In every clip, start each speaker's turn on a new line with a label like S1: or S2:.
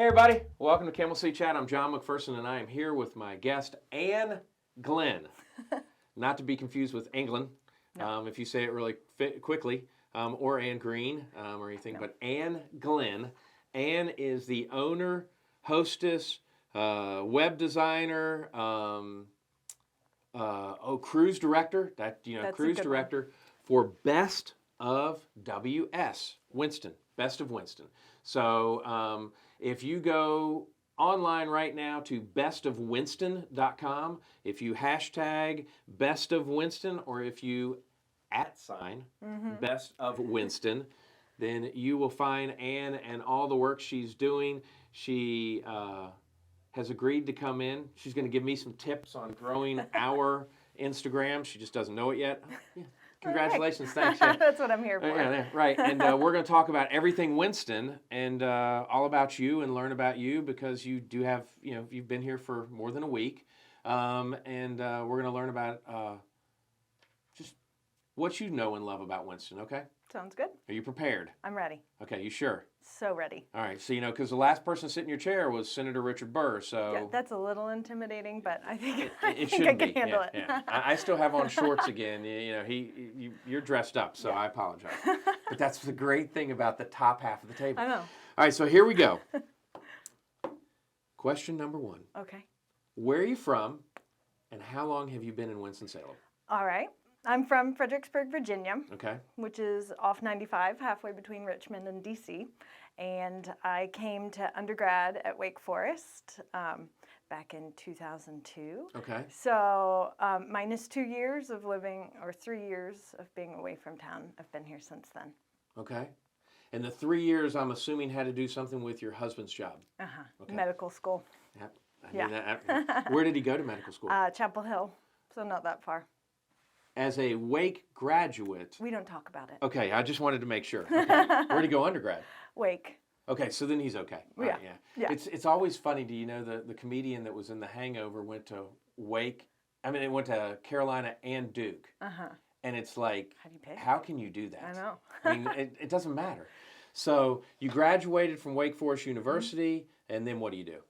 S1: Hey everybody, welcome to Camel Chat. I'm John McPherson and I am here with my guest, Anne Glenn. Not to be confused with England, if you say it really quickly, or Anne Green or anything, but Anne Glenn. Anne is the owner, hostess, web designer, cruise director,
S2: That's
S1: cruise director for Best of WS, Winston, Best of Winston. So if you go online right now to bestofwinston.com, if you hashtag Best of Winston, or if you @ Best of Winston, then you will find Anne and all the work she's doing. She has agreed to come in. She's going to give me some tips on growing our Instagram. She just doesn't know it yet. Yeah. Congratulations, thanks. Yeah.
S2: That's what I'm here for.
S1: Yeah, right. And we're going to talk about everything Winston and all about you and learn about you because you do have, you've been here for more than a week. And we're going to learn about just what you know and love about Winston, okay?
S2: Sounds good.
S1: Are you prepared?
S2: I'm ready.
S1: Okay, you sure?
S2: So ready.
S1: All right, so because the last person sitting in your chair was Senator Richard Burr, so...
S2: Yeah, that's a little intimidating, but I think I
S1: can
S2: handle it.
S1: Yeah. I still have on shorts again. You're dressed up, so I apologize. But that's the great thing about the top half of the table.
S2: I know.
S1: All right, so here we go. Question number 1.
S2: Okay.
S1: Where are you from, and how long have you been in Winston-Salem?
S2: All right. I'm from Fredericksburg, Virginia,
S1: Okay.
S2: which is off 95, halfway between Richmond and D.C. And I came to undergrad at Wake Forest back in 2002.
S1: Okay.
S2: So minus 2 years of living, or 3 years of being away from town. I've been here since then.
S1: Okay. And the 3 years, I'm assuming, had to do something with your husband's job.
S2: Uh-huh.
S1: Okay.
S2: Medical school.
S1: Yep.
S2: Yeah.
S1: Where did he go to medical school?
S2: Chapel Hill, so not that far.
S1: As a Wake graduate.
S2: We don't talk about it.
S1: Okay, I just wanted to make sure. Okay. Where did he go undergrad?
S2: Wake.
S1: Okay, so then he's okay. All
S2: Yeah.
S1: right,
S2: Yeah.
S1: It's always funny. Do you know the comedian that was in The Hangover went to Wake? I mean, it went to Carolina and Duke.
S2: Uh-huh.
S1: And it's like,
S2: How do you pick?
S1: how can you do that?
S2: I know.
S1: I mean, it doesn't matter. So you graduated from Wake Forest University, and then what do you do?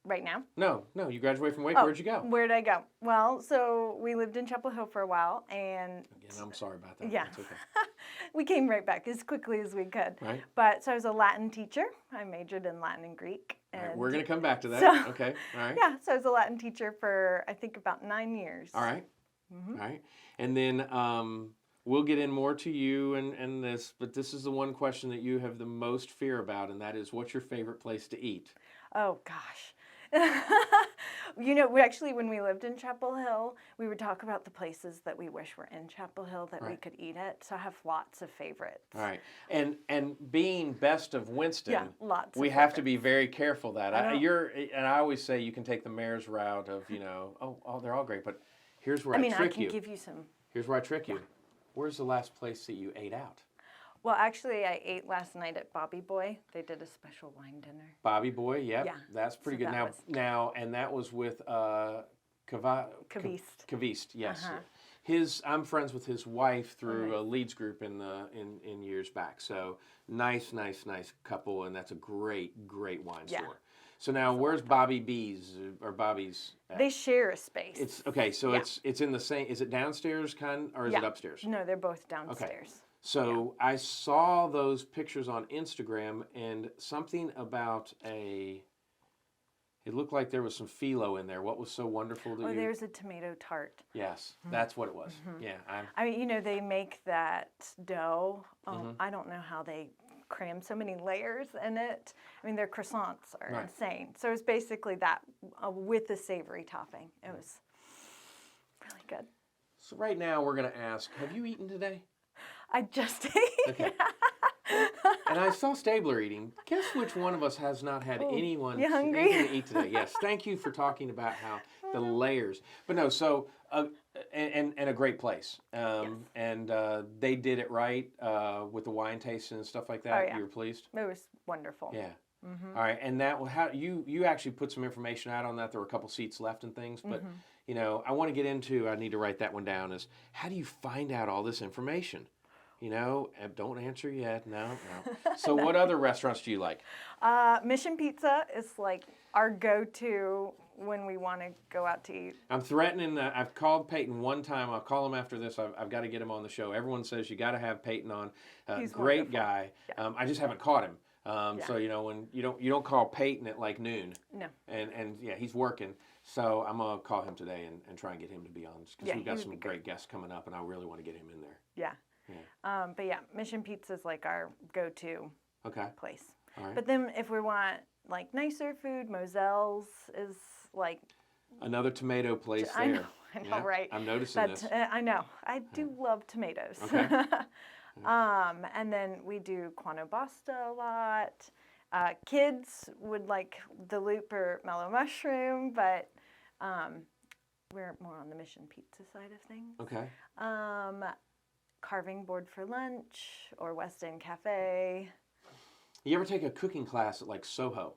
S2: Right now?
S1: No, you graduated from Wake. Where'd you go?
S2: Where'd I go? Well, so we lived in Chapel Hill for a while, and...
S1: Again, I'm sorry about that.
S2: Yeah.
S1: That's okay.
S2: We came right back as quickly as we could.
S1: Right.
S2: But so I was a Latin teacher. I majored in Latin and Greek.
S1: All
S2: And
S1: right, we're going to come back to that.
S2: So,
S1: Okay, all right.
S2: Yeah, so I was a Latin teacher for, I think, about 9 years.
S1: All right.
S2: Mm-hmm.
S1: All right. And then we'll get in more to you and this, but this is the one question that you have the most fear about, and that is, what's your favorite place to eat?
S2: Oh, gosh. When we lived in Chapel Hill, we would talk about the places that we wish were in Chapel Hill that we could eat at. So I have lots of favorites.
S1: All right. And being Best of Winston,
S2: lots
S1: we
S2: of
S1: have to
S2: favorites.
S1: be very careful that.
S2: I
S1: I always say you can take the mayor's route of, they're all great, but here's where I trick you.
S2: I can give you some.
S1: Here's where I trick you. Where's the last place that you ate out?
S2: Well, actually, I ate last night at Bobby Boy. They did a special wine dinner.
S1: Bobby Boy, yep.
S2: Yeah.
S1: That's pretty good. And that was with
S2: Kavist,
S1: yes.
S2: Uh-huh.
S1: I'm friends with his wife through a Leeds group in years back. So nice couple, and that's a great wine store. So now, where's Bobby B's or Bobby's at?
S2: They share a space.
S1: It's okay. So it's in the same. Is it downstairs or is it upstairs?
S2: No, they're both downstairs.
S1: Okay. So I saw those pictures on Instagram, and something about it looked like there was some phyllo in there. What was so wonderful to you?
S2: There's a tomato tart.
S1: Yes, that's what it was.
S2: Mm-hmm.
S1: Yeah.
S2: They make that dough. I don't know how they cram so many layers in it. I mean, their croissants are insane. So it's basically that with a savory topping. It was really good.
S1: So right now we're going to ask, have you eaten today?
S2: I just ate.
S1: Okay. And I saw Stabler eating. Guess which one of us has not had anything to eat today? Yes. Thank you for talking about how the layers. But no, so and a great place. And they did it right with the wine tasting and stuff like that.
S2: Oh, yeah.
S1: You were pleased?
S2: It was wonderful.
S1: Yeah. Mm-hmm. All right. And how you actually put some information out on that. There were a couple seats left and things, but I want to get into. I need to write that one down. Is how do you find out all this information? You know, don't answer yet. No, no. So what other restaurants do you like?
S2: Mission Pizza is like our go-to when we want to go out to eat.
S1: I'm threatening. I've called Peyton one time. I'll call him after this. I've got to get him on the show. Everyone says you got to have Peyton on.
S2: He's
S1: Great
S2: wonderful.
S1: guy.
S2: Yeah.
S1: I just haven't caught him.
S2: Yeah.
S1: So you know when you don't call Peyton at like noon.
S2: No.
S1: And yeah, he's working. So I'm gonna call him today and try and get him to be on because
S2: Yeah,
S1: we've got
S2: he would
S1: some
S2: be
S1: great guests coming up, and I really want to get him in there.
S2: Yeah.
S1: Yeah.
S2: But yeah, Mission Pizza is like our go-to
S1: Okay.
S2: place.
S1: All right.
S2: But then if we want like nicer food, Moselle's is like.
S1: Another tomato place
S2: I
S1: there.
S2: know,
S1: Yeah,
S2: right?
S1: I'm noticing this.
S2: I know. I do love tomatoes.
S1: Okay.
S2: And then we do Quano Basta a lot. Kids would like the loop or mellow mushroom, but we're more on the Mission Pizza side of things.
S1: Okay.
S2: Carving board for lunch or West End Cafe.
S1: You ever take a cooking class at like Soho?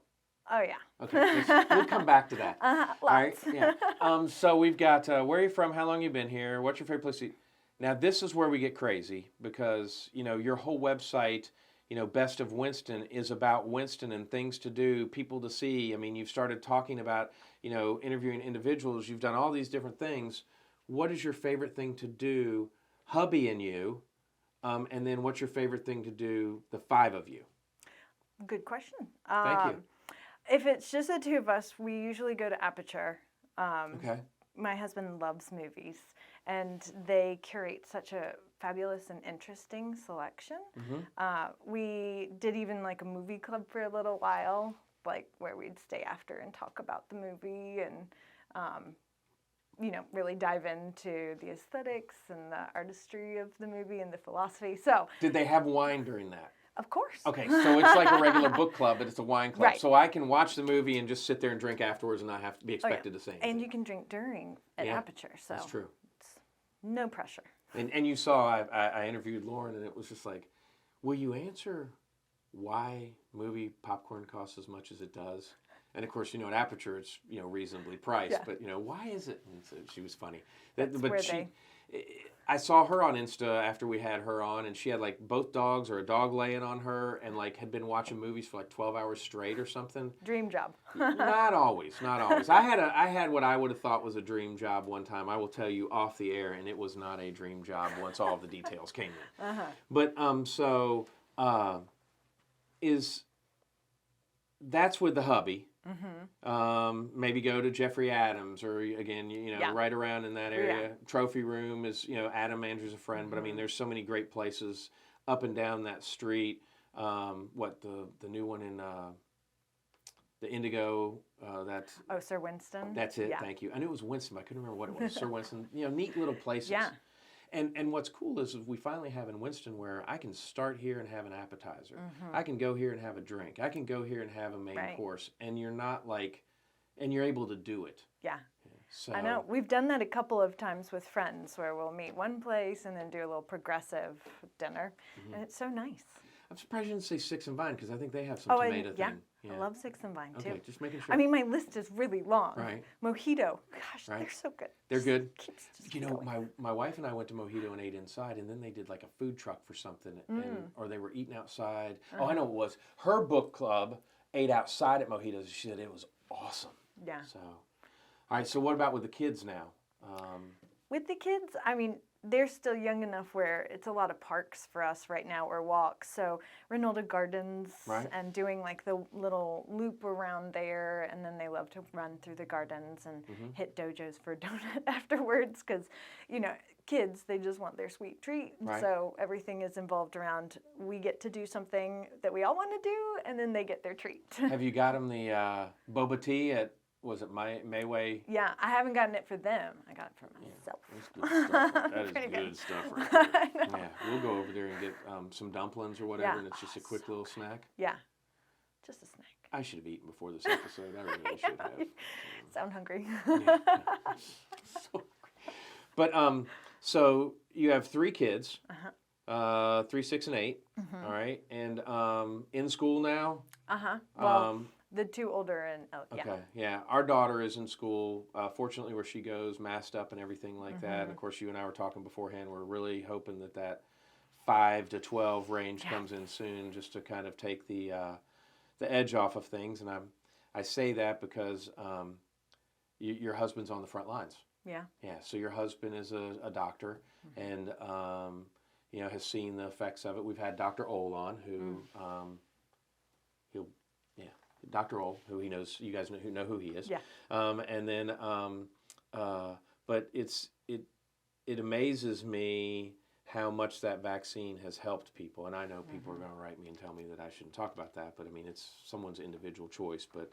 S2: Oh yeah.
S1: Okay, we'll come back to that.
S2: Lots.
S1: All right. Yeah. So we've got where are you from? How long you been here? What's your favorite place to eat? Now this is where we get crazy because you know your whole website, you know, Best of Winston is about Winston and things to do, people to see. I mean, you've started talking about you know interviewing individuals. You've done all these different things. What is your favorite thing to do, hubby and you? And then what's your favorite thing to do, the five of you?
S2: Good question.
S1: Thank you.
S2: If it's just the two of us, we usually go to Aperture.
S1: Okay.
S2: My husband loves movies, and they curate such a fabulous and interesting selection. We did even like a movie club for a little while, like where we'd stay after and talk about the movie and, you know, really dive into the aesthetics and the artistry of the movie and the philosophy. So,
S1: Did they have wine during that?
S2: of course.
S1: Okay, so it's like a regular book club, but it's a wine club.
S2: Right.
S1: So I can watch the movie and just sit there and drink afterwards and not have to be expected to say anything.
S2: And you can drink during at
S1: Yeah,
S2: Aperture, so
S1: That's true.
S2: it's no pressure.
S1: And you saw, I interviewed Lauren, and it was just like, will you answer why movie popcorn costs as much as it does? And of course, you know, at Aperture, it's, you know, reasonably priced,
S2: Yeah.
S1: but, you know, why is it? And so she was funny.
S2: That's
S1: but
S2: where
S1: I saw her on Insta after we had her on, and she had like both dogs or a dog laying on her and like had been watching movies for like 12 hours straight or something.
S2: Dream job.
S1: Not always, not always. I had what I would have thought was a dream job one time. I will tell you off the air, and it was not a dream job once all of the details came in. But that's with the hubby. Maybe go to Jeffrey Adams or again, you know,
S2: Yeah.
S1: right around in that area.
S2: Yeah.
S1: Trophy Room is, you know, Adam Andrews a friend, but I mean, there's so many great places up and down that street. The new one in the Indigo, that's
S2: Oh, Sir Winston.
S1: that's it.
S2: Yeah.
S1: Thank you. I knew it was Winston, but I couldn't remember what it was. Sir Winston. You know, neat little places.
S2: Yeah.
S1: And what's cool is we finally have in Winston where I can start here and have an appetizer. I can go here and have a drink. I can go here and have a main
S2: Right.
S1: course. And you're not like, and you're able to do it.
S2: Yeah.
S1: So
S2: I know. We've done that a couple of times with friends where we'll meet one place and then do a little progressive dinner. And it's so nice.
S1: I'm surprised you didn't say Six and Vine because I think they have some tomato
S2: yeah.
S1: thing.
S2: I love Six and Vine too.
S1: Okay, just making sure.
S2: I mean, my list is really long.
S1: Right.
S2: Mojito. Gosh,
S1: Right.
S2: they're so good.
S1: They're good.
S2: Keeps just
S1: You know,
S2: going.
S1: my wife and I went to Mojito and ate inside, and then they did like a food truck for something, or they were eating outside. Oh, I know what it was. Her book club ate outside at Mojito's. She said it was awesome.
S2: Yeah.
S1: So, all right. So what about with the kids now?
S2: With the kids, I mean, they're still young enough where it's a lot of parks for us right now or walks. So Reynolda Gardens
S1: Right.
S2: and doing like the little loop around there. And then they love to run through the gardens and hit dojos for a donut afterwards because, you know, kids, they just want their sweet treat.
S1: Right.
S2: So everything is involved around we get to do something that we all want to do and then they get their treat.
S1: Have you got them the boba tea at, was it Mayway?
S2: Yeah, I haven't gotten it for them. I got it for myself.
S1: That's good stuff. That is
S2: Pretty
S1: good
S2: good.
S1: stuff right there. Yeah, we'll go over there and get some dumplings or whatever,
S2: Yeah.
S1: and it's just a quick little snack.
S2: Yeah, just a snack.
S1: I should have eaten before this episode. I really should have.
S2: Sound hungry.
S1: Yeah. So, but so you have 3 kids, 3, 6, and 8. All right, and in school now.
S2: Well, the 2 older and yeah.
S1: Okay, yeah. Our daughter is in school, fortunately, where she goes, masked up and everything like that. And of course, you and I were talking beforehand. We're really hoping that 5 to 12 range comes in soon, just to kind of take the edge off of things. And I say that because your husband's on the front lines.
S2: Yeah.
S1: Yeah. So your husband is a doctor, and has seen the effects of it. We've had Dr. Ole on, who Dr. Ole, who he knows. You guys know who he is.
S2: Yeah.
S1: And then, but it amazes me how much that vaccine has helped people. And I know people are going to write me and tell me that I shouldn't talk about that, but I mean, it's someone's individual choice. But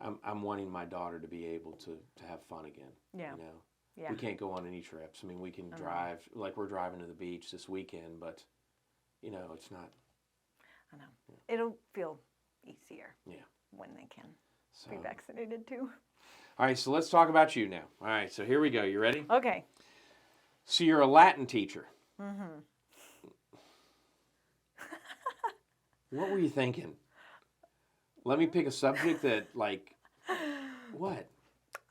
S1: I'm wanting my daughter to be able to have fun again.
S2: Yeah. Yeah.
S1: We can't go on any trips. I mean, we can drive, like we're driving to the beach this weekend, but it's not.
S2: I know. Yeah. It'll feel easier.
S1: Yeah.
S2: When they can be vaccinated too.
S1: All right, so let's talk about you now. All right, so here we go. You ready?
S2: Okay.
S1: So you're a Latin teacher.
S2: Mm-hmm.
S1: What were you thinking? Let me pick a subject that, what?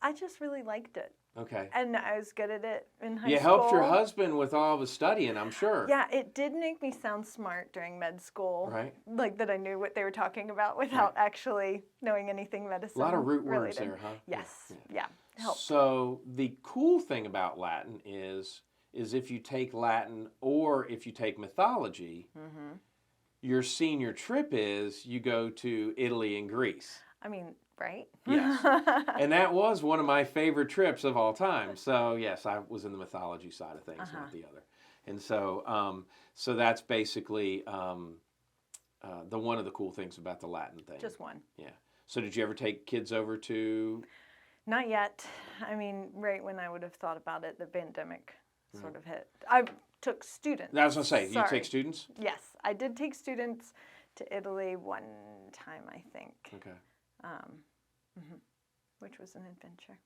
S2: I just really liked it.
S1: Okay.
S2: And I was good at it in high school.
S1: You helped your husband with all of his studying, I'm sure.
S2: Yeah, it did make me sound smart during med school.
S1: Right.
S2: Like that I knew what they were talking about without actually knowing anything medicine.
S1: A lot of root
S2: related.
S1: words there, huh?
S2: Yes. Yeah. Helped.
S1: So the cool thing about Latin is if you take Latin or if you take mythology, your senior trip is you go to Italy and Greece.
S2: I mean, right?
S1: Yes. And that was one of my favorite trips of all time. So, yes, I was in the mythology side of things, not the other. And so so that's basically one of the cool things about the Latin thing.
S2: Just one.
S1: Yeah. So did you ever take kids over to?
S2: Not yet. I mean, right when I would have thought about it, the pandemic sort of hit. I took students.
S1: I was going to say, you take students?
S2: Yes, I did take students to Italy one time, I think.
S1: Okay.
S2: Which was an adventure.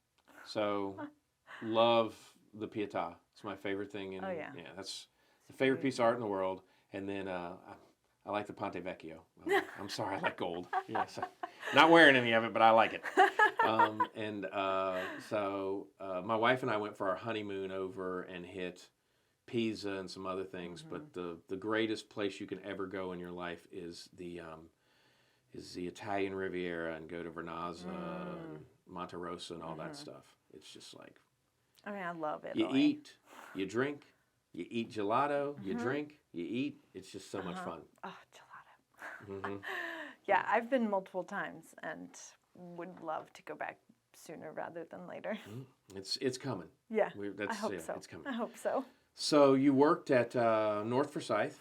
S1: So, love the Pietà. It's my favorite thing. And, that's the favorite piece of art in the world. And then I like the Ponte Vecchio. I'm sorry, I like gold. Yes, not wearing any of it, but I like it. So my wife and I went for our honeymoon over and hit Pisa and some other things. But the greatest place you can ever go in your life is the Italian Riviera, and go to Vernazza and Monte Rosa and all that stuff. It's just like,
S2: I mean, I love it.
S1: You eat, you drink, you eat gelato, you drink, you eat. It's just so much fun.
S2: Oh, gelato. Yeah, I've been multiple times and would love to go back sooner rather than later.
S1: It's coming.
S2: Yeah, I hope so.
S1: It's coming.
S2: I hope so.
S1: So you worked at North Forsyth.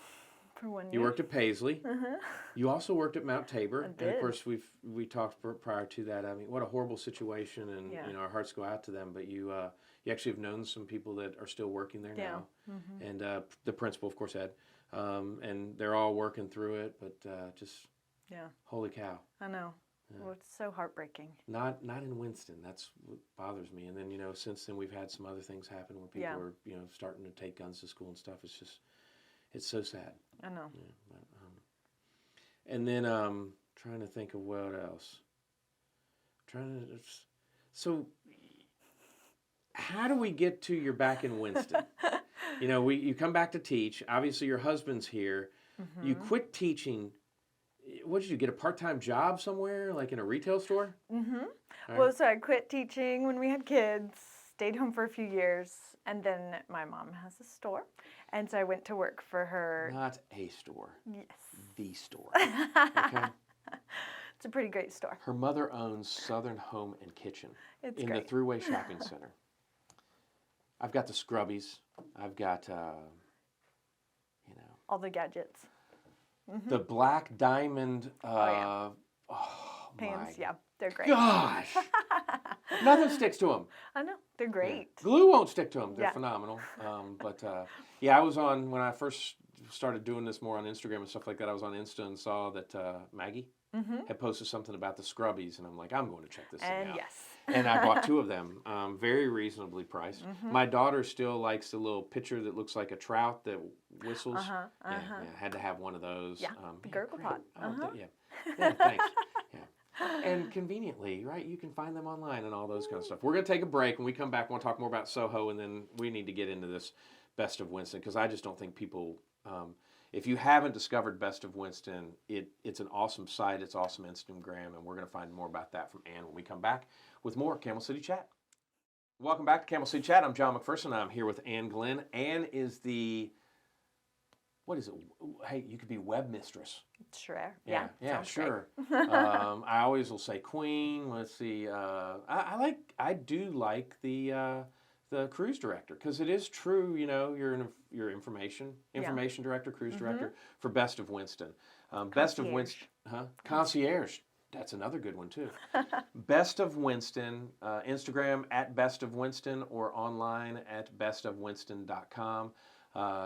S2: For 1 year.
S1: You worked at Paisley. You also worked at Mount Tabor.
S2: I did.
S1: And of course, we talked prior to that. I mean, what a horrible situation, and our hearts go out to them. But you actually have known some people that are still working there now, and the principal, of course, Ed, and they're all working through it. But just holy cow!
S2: I know. Yeah. Well, it's so heartbreaking.
S1: Not in Winston. That's what bothers me. And then since then we've had some other things happen where people are starting to take guns to school and stuff. It's so sad.
S2: I know.
S1: Yeah, but, and then trying to think of what else. So how do we get to you're back in Winston? You come back to teach. Obviously, your husband's here. You quit teaching. What did you get, a part-time job somewhere, like in a retail store?
S2: Well, so I quit teaching when we had kids, stayed home for a few years, and then my mom has a store, and so I went to work for her.
S1: Not a store.
S2: Yes.
S1: The store. Okay.
S2: It's a pretty great store.
S1: Her mother owns Southern Home and Kitchen in
S2: great.
S1: the Thruway Shopping Center. I've got the scrubbies. I've got,
S2: all the gadgets.
S1: The black diamond.
S2: Pants, yeah, they're great.
S1: Gosh, nothing sticks to them.
S2: I know, they're great.
S1: Yeah. Glue won't stick to them. They're phenomenal. I was on when I first started doing this more on Instagram and stuff like that. I was on Insta and saw that Maggie had posted something about the scrubbies, and I'm like, I'm going to check this thing out.
S2: Yes.
S1: And I bought 2 of them, very reasonably priced. My daughter still likes the little pitcher that looks like a trout that whistles. Yeah, had to have one of those.
S2: Yeah, the gurgle pot.
S1: Yeah, thanks. Yeah. And conveniently, right, you can find them online and all those kind of stuff. We're going to take a break. When we come back, we'll talk more about Soho, and then we need to get into this Best of Winston, because I just don't think people, if you haven't discovered Best of Winston, it's an awesome site, it's awesome Instagram, and we're going to find more about that from Ann when we come back with more Camel City Chat. Welcome back to Camel City Chat. I'm John McPherson. I'm here with Ann Glenn. Ann is what is it? Hey, you could be web mistress.
S2: Sure.
S1: Yeah,
S2: Sounds
S1: sure.
S2: great.
S1: I always will say queen. Let's see. I do like the cruise director, because it is true. You know, you're information director, cruise director for Best of Winston. Best of Winston, concierge. That's another good one too. Best of Winston, Instagram at Best of Winston, or online at bestofwinston.com.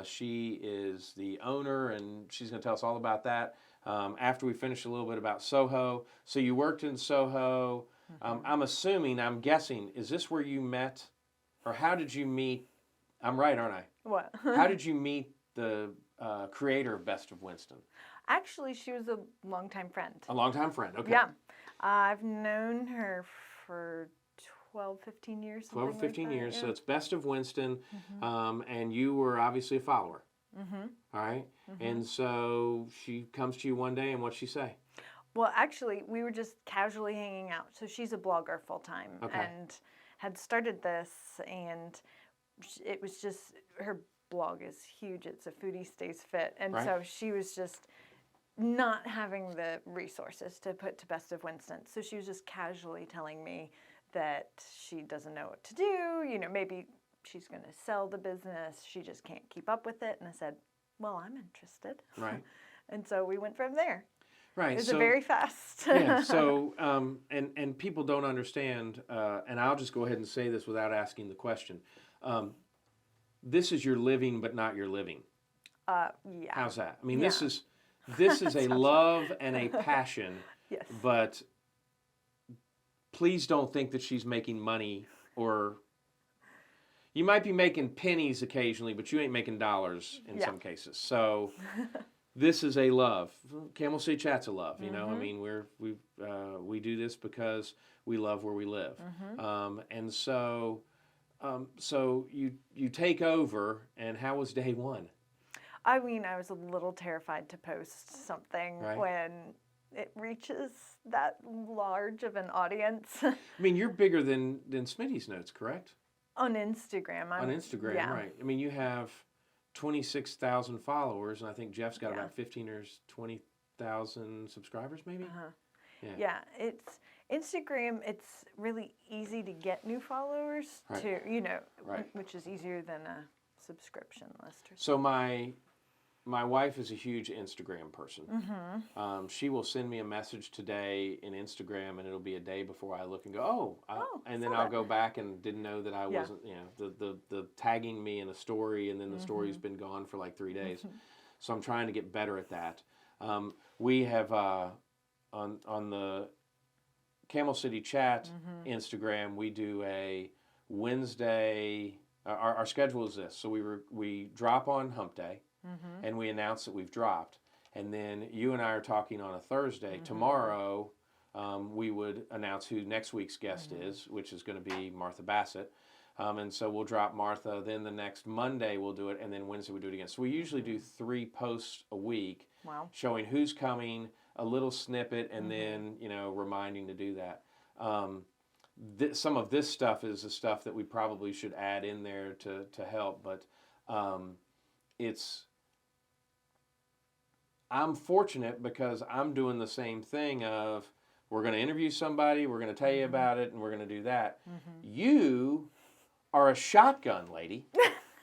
S1: She is the owner, and she's going to tell us all about that after we finish a little bit about Soho. So you worked in Soho. I'm guessing, is this where you met, or how did you meet? I'm right, aren't I?
S2: What?
S1: How did you meet the creator of Best of Winston?
S2: Actually, she was a longtime friend.
S1: A longtime friend, okay.
S2: Yeah. I've known her for 12, 15 years.
S1: 12 or 15 years,
S2: yeah.
S1: so it's Best of Winston, and you were obviously a follower. All right? And so she comes to you one day, and what'd she say?
S2: Well, actually, we were just casually hanging out. So she's a blogger full-time and had started this, and it was just, her blog is huge. It's a Foodie Stays Fit. And so she was just not having the resources to put to Best of Winston. So she was just casually telling me that she doesn't know what to do. You know, maybe she's going to sell the business. She just can't keep up with it. And I said, well, I'm interested.
S1: Right.
S2: And so we went from there.
S1: Right.
S2: It was very fast.
S1: Yeah. So, and people don't understand, and I'll just go ahead and say this without asking the question. This is your living, but not your living.
S2: Yeah.
S1: How's that? I mean, this is a love and a passion.
S2: Yes.
S1: But please don't think that she's making money, or you might be making pennies occasionally, but you ain't making dollars in some cases. So this is a love. Camel City Chat's a love. You know, I mean, we do this because we love where we live, and so you take over. And how was day one?
S2: I mean, I was a little terrified to post something when it reaches that large of an audience.
S1: I mean, you're bigger than Smitty's Notes, correct?
S2: On Instagram.
S1: On Instagram, right. I mean, you have 26,000 followers, and I think Jeff's got about 15 or 20,000 subscribers, maybe?
S2: Yeah, it's Instagram, it's really easy to get new followers, to, you know, which is easier than a subscription list.
S1: So my wife is a huge Instagram person. She will send me a message today in Instagram, and it'll be a day before I look and go, and then I'll go back and didn't know that I wasn't, you know, the tagging me in a story, and then the story's been gone for like 3 days. So I'm trying to get better at that. We have, on the Camel City Chat Instagram, we do a Wednesday, our schedule is this. So we drop on Hump Day. And we announce that we've dropped. And then you and I are talking on a Thursday. Tomorrow, we would announce who next week's guest is, which is going to be Martha Bassett. And so we'll drop Martha. Then the next Monday we'll do it. And then Wednesday we do it again. So we usually do 3 posts a week showing who's coming, a little snippet, and then, you know, reminding to do that. Some of this stuff is the stuff that we probably should add in there to help. But I'm fortunate because I'm doing the same thing of, we're going to interview somebody, we're going to tell you about it, and we're going to do that. You are a shotgun lady.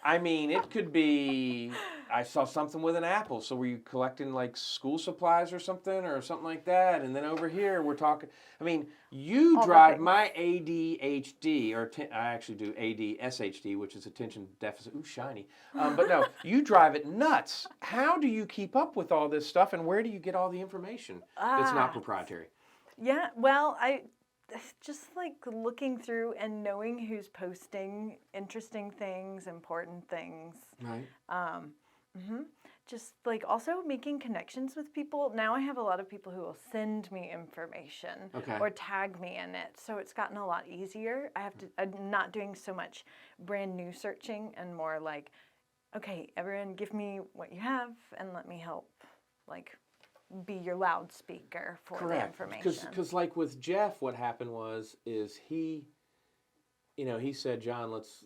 S1: I mean, it could be, I saw something with an apple, so were you collecting like school supplies or something like that? And then over here we're talking, I mean, you drive my ADHD, or I actually do ADSHD, which is attention deficit, ooh, shiny. But no, you drive it nuts. How do you keep up with all this stuff, and where do you get all the information that's not proprietary?
S2: Yeah, well, just like looking through and knowing who's posting interesting things, important things.
S1: Right.
S2: Just like also making connections with people. Now I have a lot of people who will send me information or tag me in it. So it's gotten a lot easier. I'm not doing so much brand new searching and more like okay, everyone give me what you have and let me help, like, be your loudspeaker for the
S1: Correct.
S2: information.
S1: Because like with Jeff, what happened is he, he said, John, let's,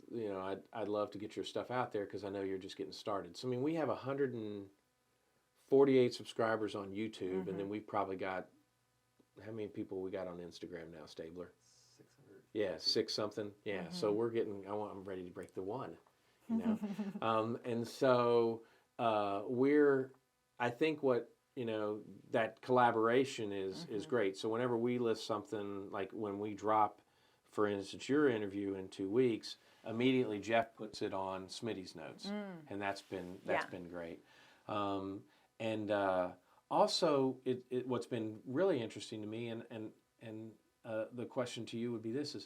S1: I'd love to get your stuff out there because I know you're just getting started. So, I mean, we have 148 subscribers on YouTube, and then we've probably got, how many people we got on Instagram now, Stabler?
S3: 600.
S1: Yeah, 6 something. Yeah, so we're getting, I'm ready to break the 1, and so I think what, that collaboration is great. So whenever we list something, like when we drop, for instance, your interview in 2 weeks, immediately Jeff puts it on Smitty's notes, and that's been great. And also, what's been really interesting to me, and the question to you would be this: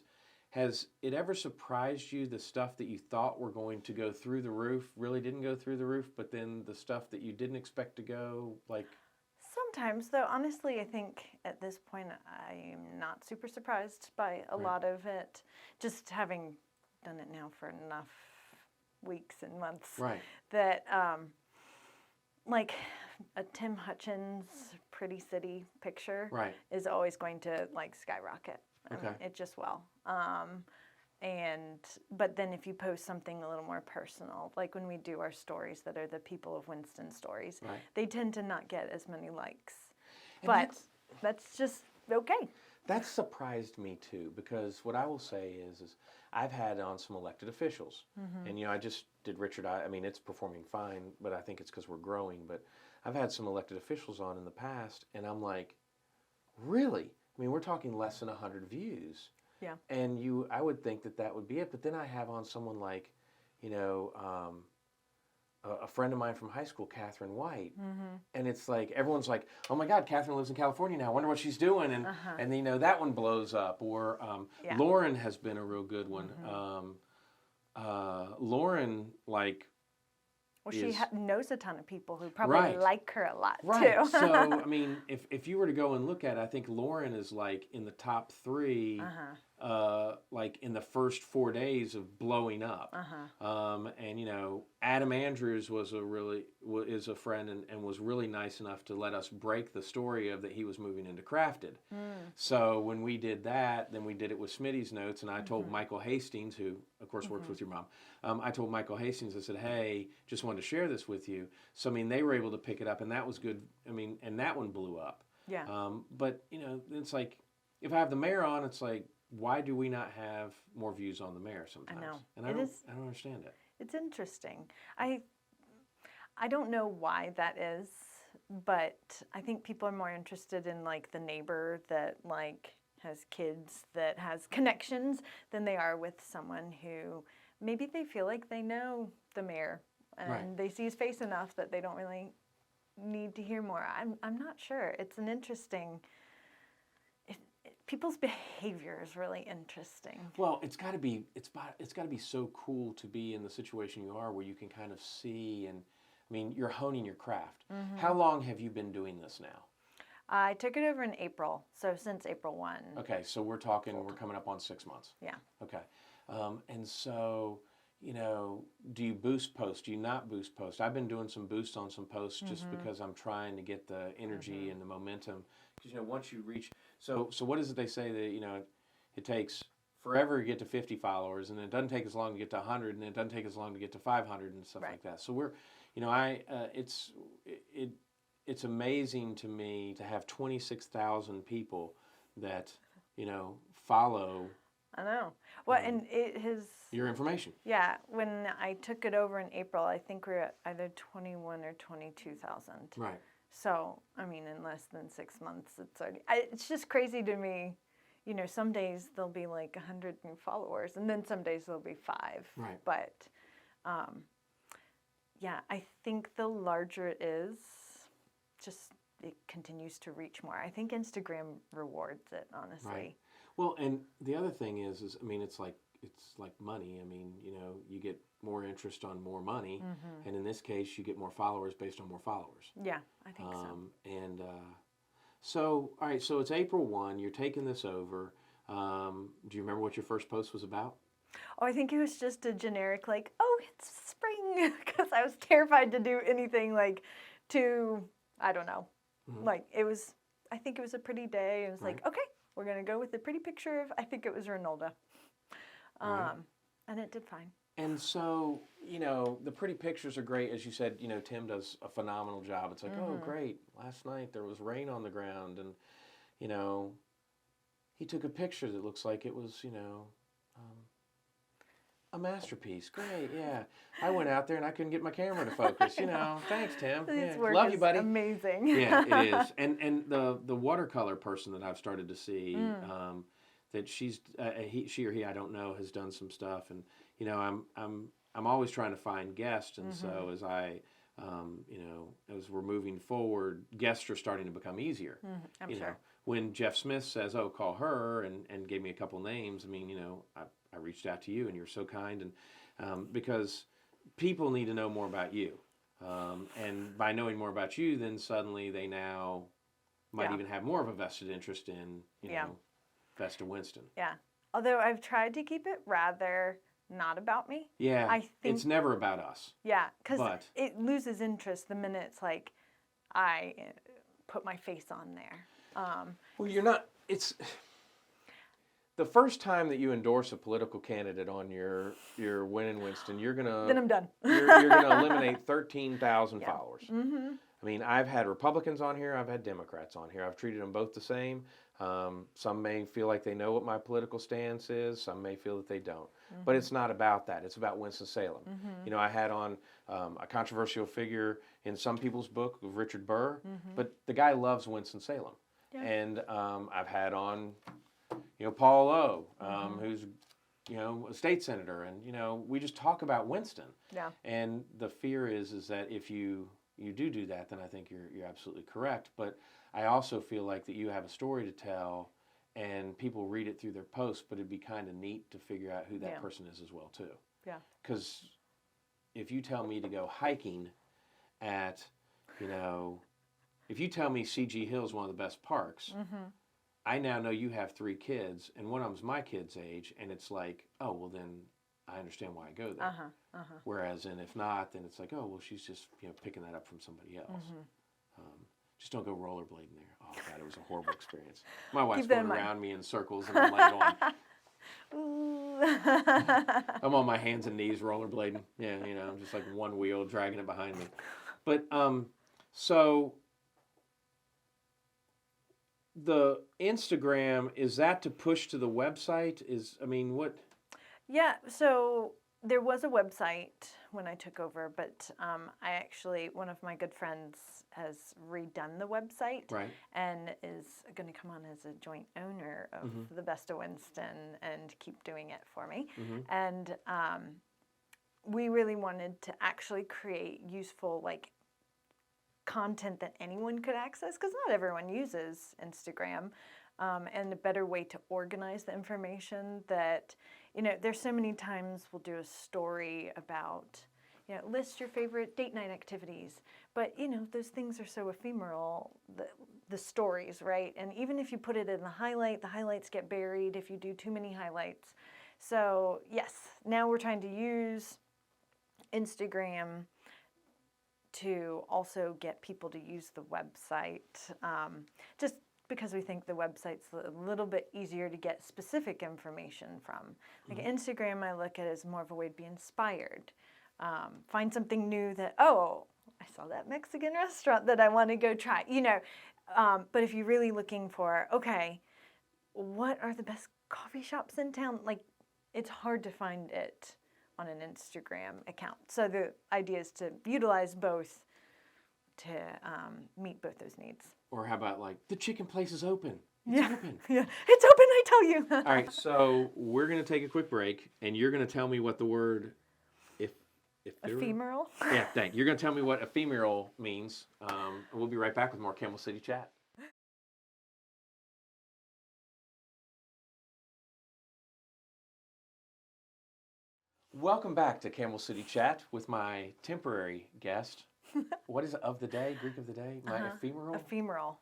S1: has it ever surprised you the stuff that you thought were going to go through the roof really didn't go through the roof, but then the stuff that you didn't expect to go, like?
S2: Sometimes, though, honestly, I think at this point I'm not super surprised by a lot of it, just having done it now for enough weeks and months.
S1: Right.
S2: That, like, a Tim Hutchins Pretty City picture is always going to, like, skyrocket. I mean, it just will. But then if you post something a little more personal, like when we do our stories that are the People of Winston stories, they tend to not get as many likes.
S1: And
S2: but that's just okay.
S1: That surprised me too, because what I will say is I've had on some elected officials, and I just did Richard. I mean, it's performing fine, but I think it's because we're growing. But I've had some elected officials on in the past, and I'm like, really? I mean, we're talking less than 100 views.
S2: Yeah.
S1: And I would think that would be it. But then I have on someone like, a friend of mine from high school, Catherine White, and it's like everyone's like, "Oh my God, Catherine lives in California now. I wonder what she's doing." And that one blows up. Or Lauren has been a real good one. Lauren, like.
S2: Well, she knows a ton of people who probably like her a lot too.
S1: So, I mean, if you were to go and look at it, I think Lauren is like in the top 3, like in the first 4 days of blowing up. And Adam Andrews is a friend and was really nice enough to let us break the story of that he was moving into Crafted. So when we did that, then we did it with Smitty's notes, and I told Michael Hastings, who of course works with your mom. I told Michael Hastings, I said, hey, just wanted to share this with you. So, I mean, they were able to pick it up, and that was good. I mean, and that one blew up.
S2: Yeah.
S1: But, it's like, if I have the mayor on, it's like, why do we not have more views on the mayor sometimes?
S2: I know.
S1: And I don't understand it.
S2: It's interesting. I don't know why that is, but I think people are more interested in, like, the neighbor that, like, has kids, that has connections, than they are with someone who maybe they feel like they know the mayor and they see his face enough that they don't really need to hear more. I'm not sure. It's an interesting. People's behavior is really interesting.
S1: Well, it's got to be so cool to be in the situation you are, where you can kind of see, and I mean, you're honing your craft. How long have you been doing this now?
S2: I took it over in April, so since April 1.
S1: Okay, so we're coming up on 6 months.
S2: Yeah.
S1: Okay. And so, do you boost post? Do you not boost post? I've been doing some boosts on some posts just because I'm trying to get the energy and the momentum. Because, once you reach, so what is it they say that, it takes forever to get to 50 followers, and it doesn't take as long to get to 100, and it doesn't take as long to get to 500 and stuff like that. So we're, it's amazing to me to have 26,000 people that, follow.
S2: I know. Well, and
S1: your information.
S2: Yeah, when I took it over in April, I think we were at either 21 or 22,000.
S1: Right.
S2: So, I mean, in less than 6 months, it's just crazy to me. Some days there'll be like 100 new followers, and then some days there'll be 5.
S1: Right.
S2: But, yeah, I think the larger it is, just it continues to reach more. I think Instagram rewards it, honestly.
S1: Right. Well, and the other thing is I mean, it's like money. I mean, you get more interest on more money, and in this case, you get more followers based on more followers.
S2: Yeah, I think so.
S1: And so, all right, so it's April 1. You're taking this over. Do you remember what your first post was about?
S2: Oh, I think it was just a generic, like, oh, it's spring, because I was terrified to do anything like too, I don't know. Like I think it was a pretty day. It was like, okay, we're going to go with the pretty picture of, I think it was Ronaldo. And it did fine.
S1: And so, you know, the pretty pictures are great. As you said, you know, Tim does a phenomenal job. It's like, oh, great. Last night there was rain on the ground and, you know, he took a picture that looks like it was, you know, a masterpiece. Great, yeah. I went out there and I couldn't get my camera to focus. You know, thanks, Tim.
S2: His
S1: Yeah.
S2: work
S1: Love
S2: is
S1: you, buddy.
S2: amazing.
S1: Yeah, it is. And the watercolor person that I've started to see, that she or he, I don't know, has done some stuff. And you know, I'm always trying to find guests. And so as I you know, as we're moving forward, guests are starting to become easier.
S2: I'm
S1: you
S2: sure.
S1: know, when Jeff Smith says, "Oh, call her," and gave me a couple names, I mean, you know, I reached out to you, and you're so kind, and because people need to know more about you, and by knowing more about you, then suddenly they now might even have more of a vested interest in, you know, Best of Winston.
S2: Yeah. Although I've tried to keep it rather not about me.
S1: Yeah,
S2: I think
S1: it's never about us.
S2: Yeah, because
S1: But-
S2: it loses interest the minute it's like I put my face on there.
S1: Well, you're not. It's the first time that you endorse a political candidate on your Win in Winston, you're gonna
S2: Then I'm done.
S1: you're gonna eliminate 13,000 followers. I mean, I've had Republicans on here, I've had Democrats on here. I've treated them both the same. Some may feel like they know what my political stance is. Some may feel that they don't. But it's not about that. It's about Winston-Salem. You know, I had on a controversial figure in some people's book of Richard Burr, but the guy loves Winston-Salem.
S2: Yeah.
S1: And I've had on, you know, Paul Lowe, who's, you know, a state senator. And, you know, we just talk about Winston.
S2: Yeah.
S1: And the fear is that if you do that, then I think you're absolutely correct. But I also feel like that you have a story to tell, and people read it through their posts. But it'd be kind of neat to figure out who that person is as well too.
S2: Yeah.
S1: Because if you tell me to go hiking at, you know, if you tell me C.G. Hill is one of the best parks, I now know you have 3 kids, and one of them's my kid's age, and it's like, oh, well then I understand why I go there. Whereas, and if not, then it's like, oh, well, she's just, you know, picking that up from somebody else. Just don't go rollerblading there. Oh, God, it was a horrible experience. My wife's going around me in circles, and I'm like going, I'm on my hands and knees rollerblading. Yeah, you know, I'm just like one wheel dragging it behind me. But, so the Instagram, is that to push to the website? What?
S2: Yeah, so there was a website when I took over, but one of my good friends has redone the website and is going to come on as a joint owner of the Best of Winston and keep doing it for me. And we really wanted to actually create useful, like, content that anyone could access, because not everyone uses Instagram, and a better way to organize the information that, you know, there's so many times we'll do a story about, you know, list your favorite date night activities, but, you know, those things are so ephemeral, the stories, right? And even if you put it in the highlights get buried if you do too many highlights. So yes, now we're trying to use Instagram to also get people to use the website, just because we think the website's a little bit easier to get specific information from. Like Instagram, I look at as more of a way to be inspired. Find something new that, oh, I saw that Mexican restaurant that I want to go try, you know. But if you're really looking for, okay, what are the best coffee shops in town? Like, it's hard to find it on an Instagram account. So the idea is to utilize both to meet both those needs.
S1: Or how about, like, the chicken place is open. It's open.
S2: Yeah, it's open, I tell you.
S1: All right, so we're going to take a quick break, and you're going to tell me what the word
S2: ephemeral?
S1: Yeah, thank you. You're going to tell me what ephemeral means. And we'll be right back with more Camel City Chat. Welcome back to Camel City Chat with my temporary guest. What is it, of the day, Greek of the day? My ephemeral?
S2: Ephemeral.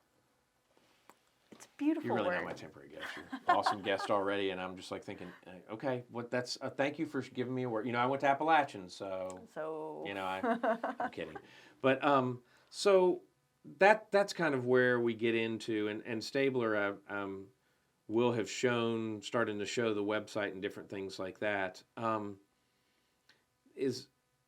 S2: It's a beautiful
S1: You're really
S2: word.
S1: not my temporary guest. You're an awesome guest already, and I'm just like thinking, okay, that's thank you for giving me a word. I went to Appalachian, so
S2: So
S1: I'm kidding, but so that's kind of where we get into, and Stabler will have starting to show the website and different things like that. Is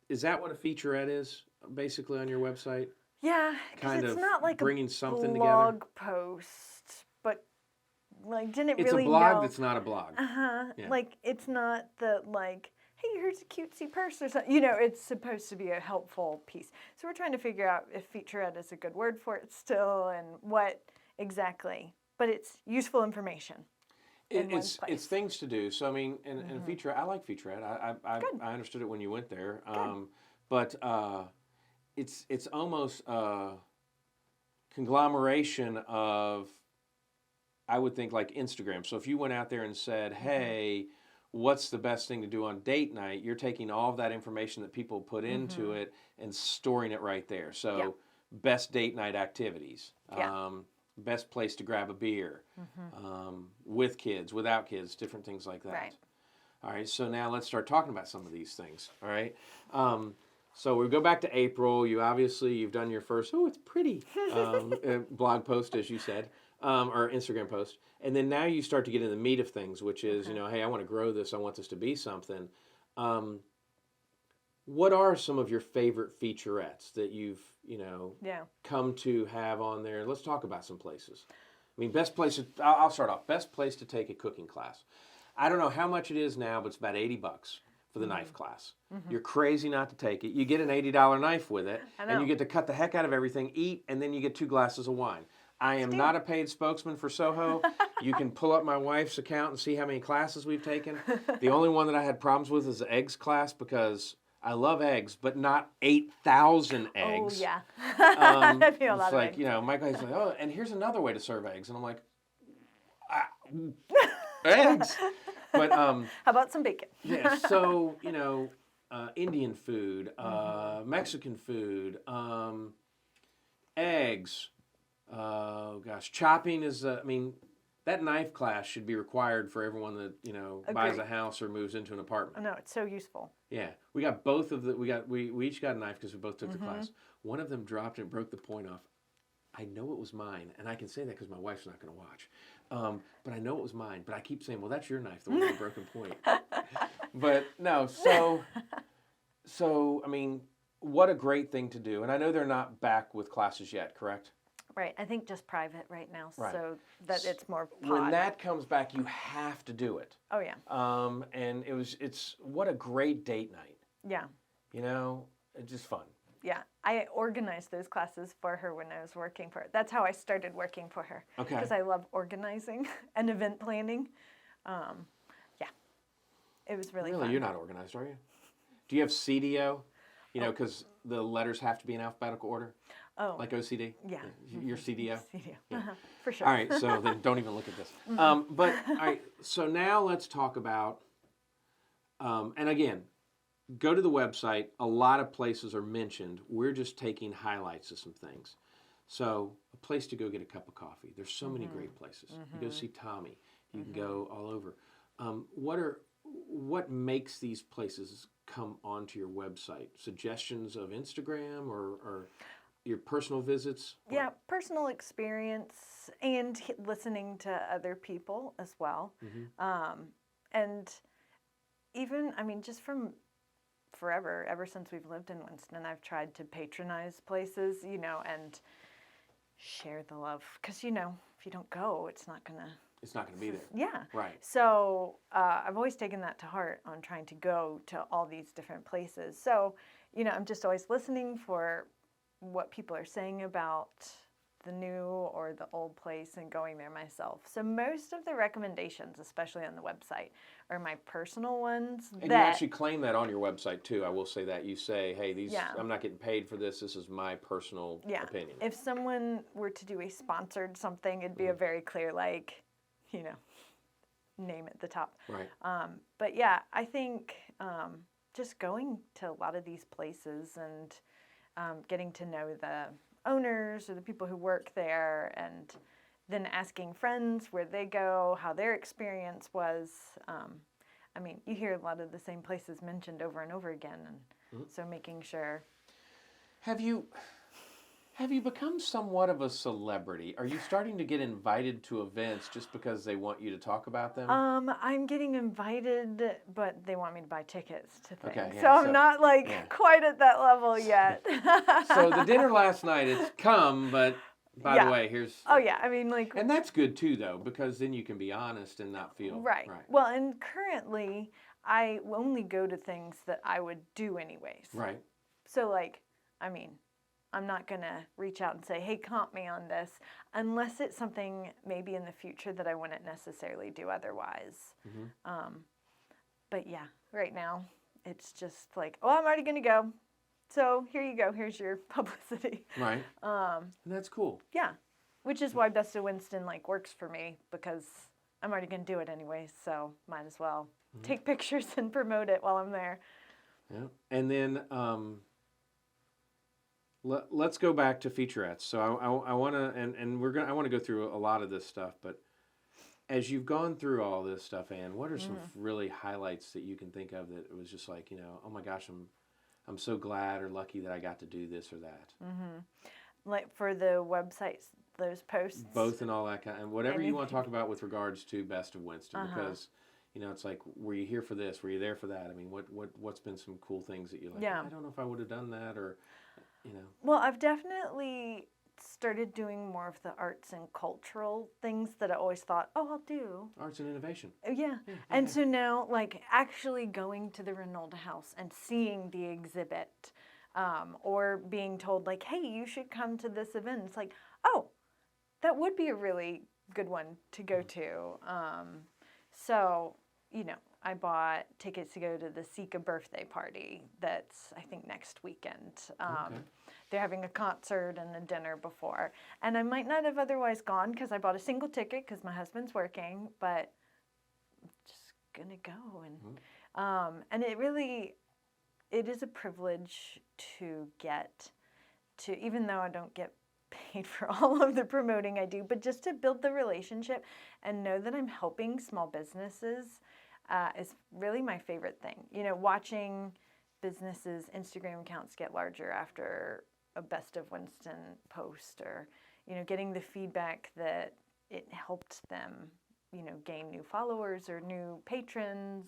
S1: that what a featurette is basically on your website?
S2: yeah, because
S1: Kind
S2: it's
S1: of
S2: not like
S1: bringing
S2: a
S1: something together.
S2: blog post, but like didn't
S1: It's
S2: really
S1: a blog
S2: know.
S1: that's not a blog. Yeah.
S2: Like it's not the like, hey, here's a cutesy purse or something. You know, it's supposed to be a helpful piece. So we're trying to figure out if featurette is a good word for it still, and what exactly. But it's useful information.
S1: It's things to do. So I mean, and featurette, I like featurette. I understood it when you went there. But it's almost a conglomeration of, I would think, like Instagram. So if you went out there and said, hey, what's the best thing to do on date night? You're taking all of that information that people put into it and storing it right there. So best date night activities. Best place to grab a beer. With kids, without kids, different things like that.
S2: Right.
S1: All right, so now let's start talking about some of these things. All right. So we go back to April. You've done your first, it's pretty, blog post, as you said, or Instagram post. And then now you start to get in the meat of things, which is, hey, I want to grow this. I want this to be something. What are some of your favorite featurettes that you've, come to have on there? Let's talk about some places. I mean, best place, I'll start off. Best place to take a cooking class. I don't know how much it is now, but it's about $80 for the knife class. You're crazy not to take it. You get an $80 knife with it, and you get to cut the heck out of everything, eat, and then you get 2 glasses of wine. I am not a paid spokesman for Soho. You can pull up my wife's account and see how many classes we've taken. The only one that I had problems with is the eggs class, because I love eggs, but not 8,000 eggs.
S2: Oh, yeah.
S1: I
S2: feel a lot
S1: it's
S2: of
S1: like,
S2: eggs.
S1: my guy's like, oh, and here's another way to serve eggs. And I'm like, eggs? But
S2: how about some bacon?
S1: yeah, so Indian food, Mexican food, eggs. Gosh, chopping is. I mean, that knife class should be required for everyone that buys a house or moves into an apartment.
S2: Oh, no, it's so useful.
S1: Yeah, we got both of the. We each got a knife because we both took the class. One of them dropped and broke the point off. I know it was mine, and I can say that because my wife's not going to watch. But I know it was mine. But I keep saying, well, that's your knife, the one with the broken point. But no, so I mean, what a great thing to do. And I know they're not back with classes yet, correct?
S2: Right. I think just private right now,
S1: Right.
S2: so that it's more pod.
S1: When that comes back, you have to do it.
S2: Oh, yeah.
S1: And it's what a great date night.
S2: Yeah.
S1: It's just fun.
S2: Yeah. I organized those classes for her when I was working for her. That's how I started working for her.
S1: Okay.
S2: Because I love organizing and event planning. Yeah. It was really fun.
S1: You're not organized, are you? Do you have CDO? Because the letters have to be in alphabetical order.
S2: Oh.
S1: Like OCD?
S2: Yeah.
S1: Your CDO?
S2: CDO.
S1: Yeah.
S2: For sure.
S1: All right, so then don't even look at this. But, all right, so now let's talk about, and again, go to the website. A lot of places are mentioned. We're just taking highlights of some things. So a place to go get a cup of coffee. There's so many great places. You go see Tommy. You can go all over. What makes these places come onto your website? Suggestions of Instagram or your personal visits?
S2: Yeah, personal experience and listening to other people as well. And even, I mean, just from forever, ever since we've lived in Winston, I've tried to patronize places, and share the love. Because, if you don't go, it's not going to be there. Yeah.
S1: Right.
S2: So I've always taken that to heart on trying to go to all these different places. So, I'm just always listening for what people are saying about the new or the old place and going there myself. So most of the recommendations, especially on the website, are my personal ones.
S1: And you actually claim that on your website too. I will say that. You say, hey, I'm not getting paid for this. This is my personal opinion.
S2: If someone were to do a sponsored something, it'd be a very clear, name at the top.
S1: Right.
S2: But yeah, I think just going to a lot of these places and getting to know the owners or the people who work there and then asking friends where they go, how their experience was. I mean, you hear a lot of the same places mentioned over and over again, and so making sure.
S1: Have you become somewhat of a celebrity? Are you starting to get invited to events just because they want you to talk about them?
S2: I'm getting invited, but they want me to buy tickets to things.
S1: Okay, yeah,
S2: so I'm not quite at that level yet.
S1: So the dinner last night, it's come, but by the way, here's...
S2: Oh, yeah. I mean,
S1: And that's good, too, though, because then you can be honest and not feel...
S2: Right. Well, and currently, I only go to things that I would do anyways.
S1: Right.
S2: So, I mean, I'm not going to reach out and say, hey, comp me on this, unless it's something maybe in the future that I wouldn't necessarily do otherwise. But yeah, right now, it's just like, oh, I'm already going to go. So here you go. Here's your publicity.
S1: Right. And that's cool.
S2: Yeah. Which is why Best of Winston works for me, because I'm already going to do it anyway. So might as well take pictures and promote it while I'm there.
S1: Yeah. And then let's go back to featurettes. So I want to, and I want to go through a lot of this stuff, but as you've gone through all this stuff, Anne, what are some really highlights that you can think of that it was just like, oh my gosh, I'm so glad or lucky that I got to do this or that.
S2: Like for the websites, those posts?
S1: Both and all that kind, and whatever you want to talk about with regards to Best of Winston, because, it's like, were you here for this? Were you there for that? I mean, what's been some cool things that you're like, I don't know if I would have done that, or,
S2: Well, I've definitely started doing more of the arts and cultural things that I always thought, I'll do.
S1: Arts and innovation.
S2: Yeah. And so now, actually going to the Reynolda House and seeing the exhibit, or being told, hey, you should come to this event. It's like, oh, that would be a really good one to go to. So, I bought tickets to go to the Sika birthday party that's, I think, next weekend. They're having a concert and a dinner before. And I might not have otherwise gone because I bought a single ticket because my husband's working, but I'm just going to go. And it is a privilege to get to, even though I don't get paid for all of the promoting I do, but just to build the relationship and know that I'm helping small businesses is really my favorite thing. Watching businesses' Instagram accounts get larger after a Best of Winston post, or, getting the feedback that it helped them, gain new followers or new patrons.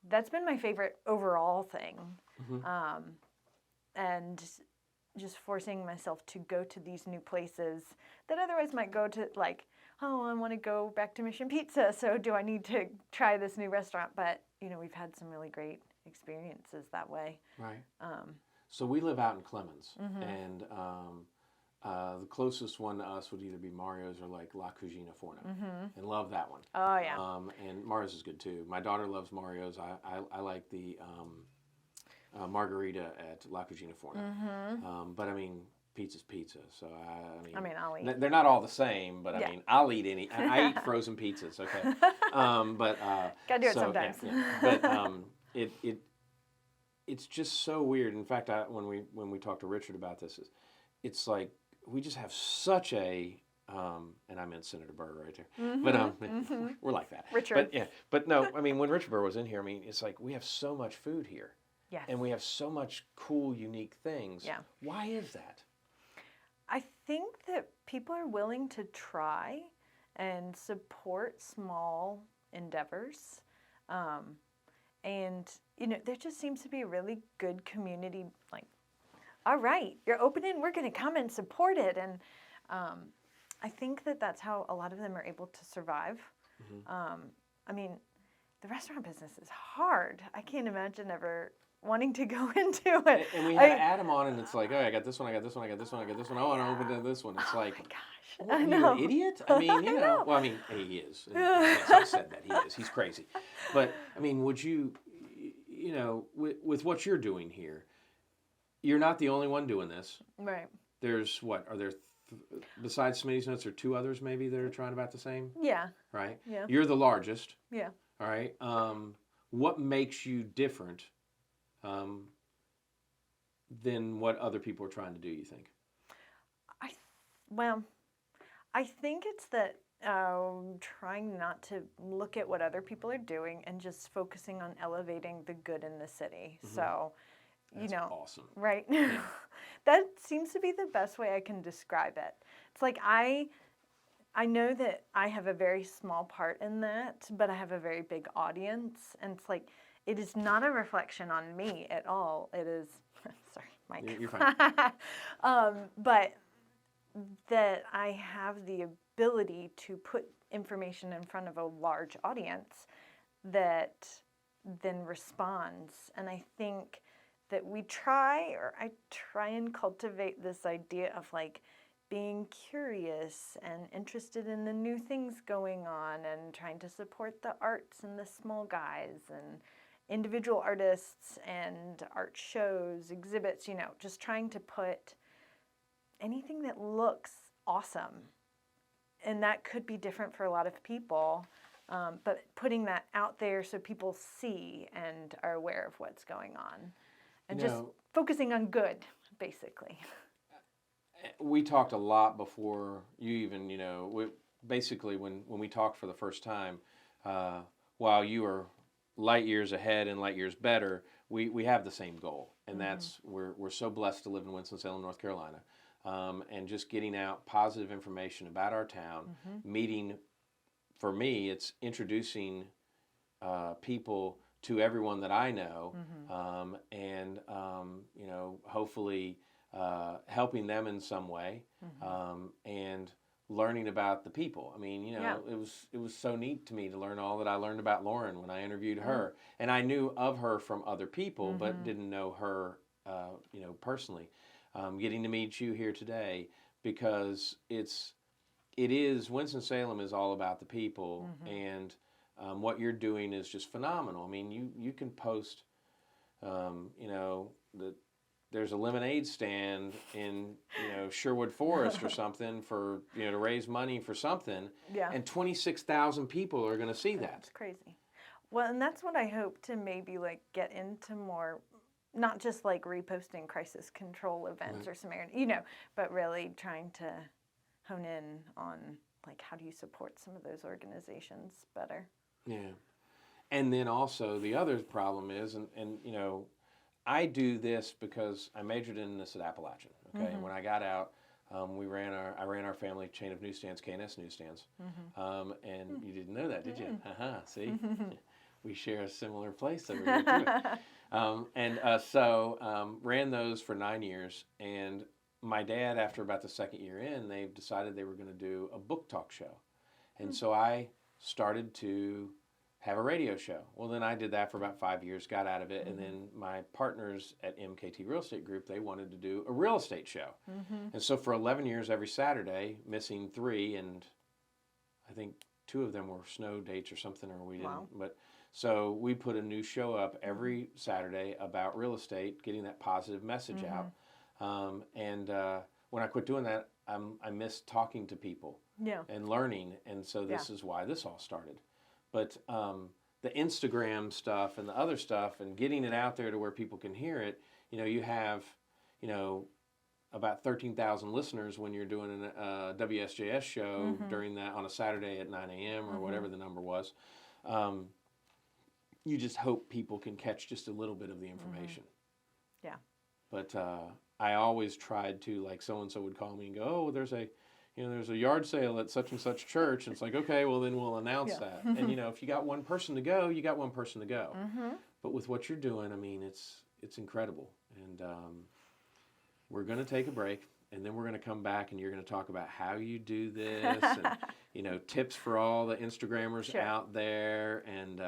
S2: That's been my favorite overall thing. And just forcing myself to go to these new places that otherwise might go to, I want to go back to Mission Pizza, so do I need to try this new restaurant? But, we've had some really great experiences that way.
S1: Right. So we live out in Clemens, and the closest one to us would either be Mario's or La Cucina Forno, and love that one.
S2: Oh, yeah.
S1: And Mario's is good too. My daughter loves Mario's. I like the margarita at La Cucina Forno. But I mean, pizza's pizza, so
S2: I'll eat.
S1: They're not all the same, but I mean, I'll eat any. I eat frozen pizzas, okay. But
S2: gotta do it sometimes.
S1: But it's just so weird. In fact, when we talked to Richard about this, it's like we just have such a and I meant Senator Burr right there, but we're like that.
S2: Richard.
S1: But no, I mean, when Richard Burr was in here, I mean, it's like we have so much food here.
S2: Yes.
S1: And we have so much cool, unique things.
S2: Yeah.
S1: Why is that?
S2: I think that people are willing to try and support small endeavors. And, there just seems to be a really good community, all right, you're opening, we're going to come and support it. And I think that that's how a lot of them are able to survive. I mean, the restaurant business is hard. I can't imagine ever wanting to go into it.
S1: And we had Adam on, and it's like, I got this one, I got this one, I got this one, I got this one. I want to open this one. It's like,
S2: oh my gosh,
S1: what, are you an idiot? I mean, Well, I mean, he is. I said that he is. He's crazy. But I mean, would you, with what you're doing here, you're not the only one doing this.
S2: Right.
S1: There's are there? Besides Smitty's Nuts, are two others maybe that are trying about the same?
S2: Yeah.
S1: Right?
S2: Yeah.
S1: You're the largest.
S2: Yeah.
S1: All right. What makes you different than what other people are trying to do, you think?
S2: I think it's that trying not to look at what other people are doing and just focusing on elevating the good in the city. So,
S1: That's awesome.
S2: right? That seems to be the best way I can describe it. It's like I know that I have a very small part in that, but I have a very big audience, and it's like it is not a reflection on me at all. It is, sorry, Mike.
S1: You're fine.
S2: But that I have the ability to put information in front of a large audience that then responds. And I think that I try and cultivate this idea of like being curious and interested in the new things going on and trying to support the arts and the small guys and individual artists and art shows, exhibits, just trying to put anything that looks awesome. And that could be different for a lot of people, but putting that out there so people see and are aware of what's going on. And just focusing on good, basically.
S1: We talked a lot before you even, basically when we talked for the first time, while you are light years ahead and light years better, we have the same goal. And that's, we're so blessed to live in Winston-Salem, North Carolina. And just getting out positive information about our town, meeting, for me, it's introducing people to everyone that I know, and hopefully helping them in some way, and learning about the people. I mean, it was so neat to me to learn all that I learned about Lauren when I interviewed her, and I knew of her from other people, but didn't know her, personally. Getting to meet you here today, because it is Winston-Salem is all about the people, and what you're doing is just phenomenal. I mean, you can post, that there's a lemonade stand in Sherwood Forest or something for to raise money for something, and 26,000 people are going to see that.
S2: It's crazy. Well, and that's what I hope to maybe like get into more. Not just like reposting crisis control events or Samaritan, but really trying to hone in on like how do you support some of those organizations better.
S1: Yeah. And then also the other problem is, and I do this because I majored in this at Appalachian. Okay. And when I got out, I ran our family chain of newsstands, K&S Newsstands. And you didn't know that, did you? See? We share a similar place over here too. So ran those for 9 years, and my dad, after about the second year in, they decided they were going to do a book talk show, and so I started to have a radio show. Well, then I did that for about 5 years, got out of it, and then my partners at MKT Real Estate Group, they wanted to do a real estate show, and so for 11 years, every Saturday, missing 3, and I think 2 of them were snow dates or something, or we didn't, but. So we put a new show up every Saturday about real estate, getting that positive message out. And when I quit doing that, I missed talking to people and learning. And so this is why this all started. But the Instagram stuff and the other stuff and getting it out there to where people can hear it, you have, about 13,000 listeners when you're doing a WSJS show during that on a Saturday at 9 a.m. or whatever the number was. You just hope people can catch just a little bit of the information.
S2: Yeah.
S1: But I always tried to, like, so-and-so would call me and go, oh, there's a yard sale at such and such church. And it's like, okay, well, then we'll announce that. And, if you got one person to go, you got one person to go. But with what you're doing, I mean, it's incredible. And we're going to take a break, and then we're going to come back, and you're going to talk about how you do this and, tips for all the Instagrammers out there and,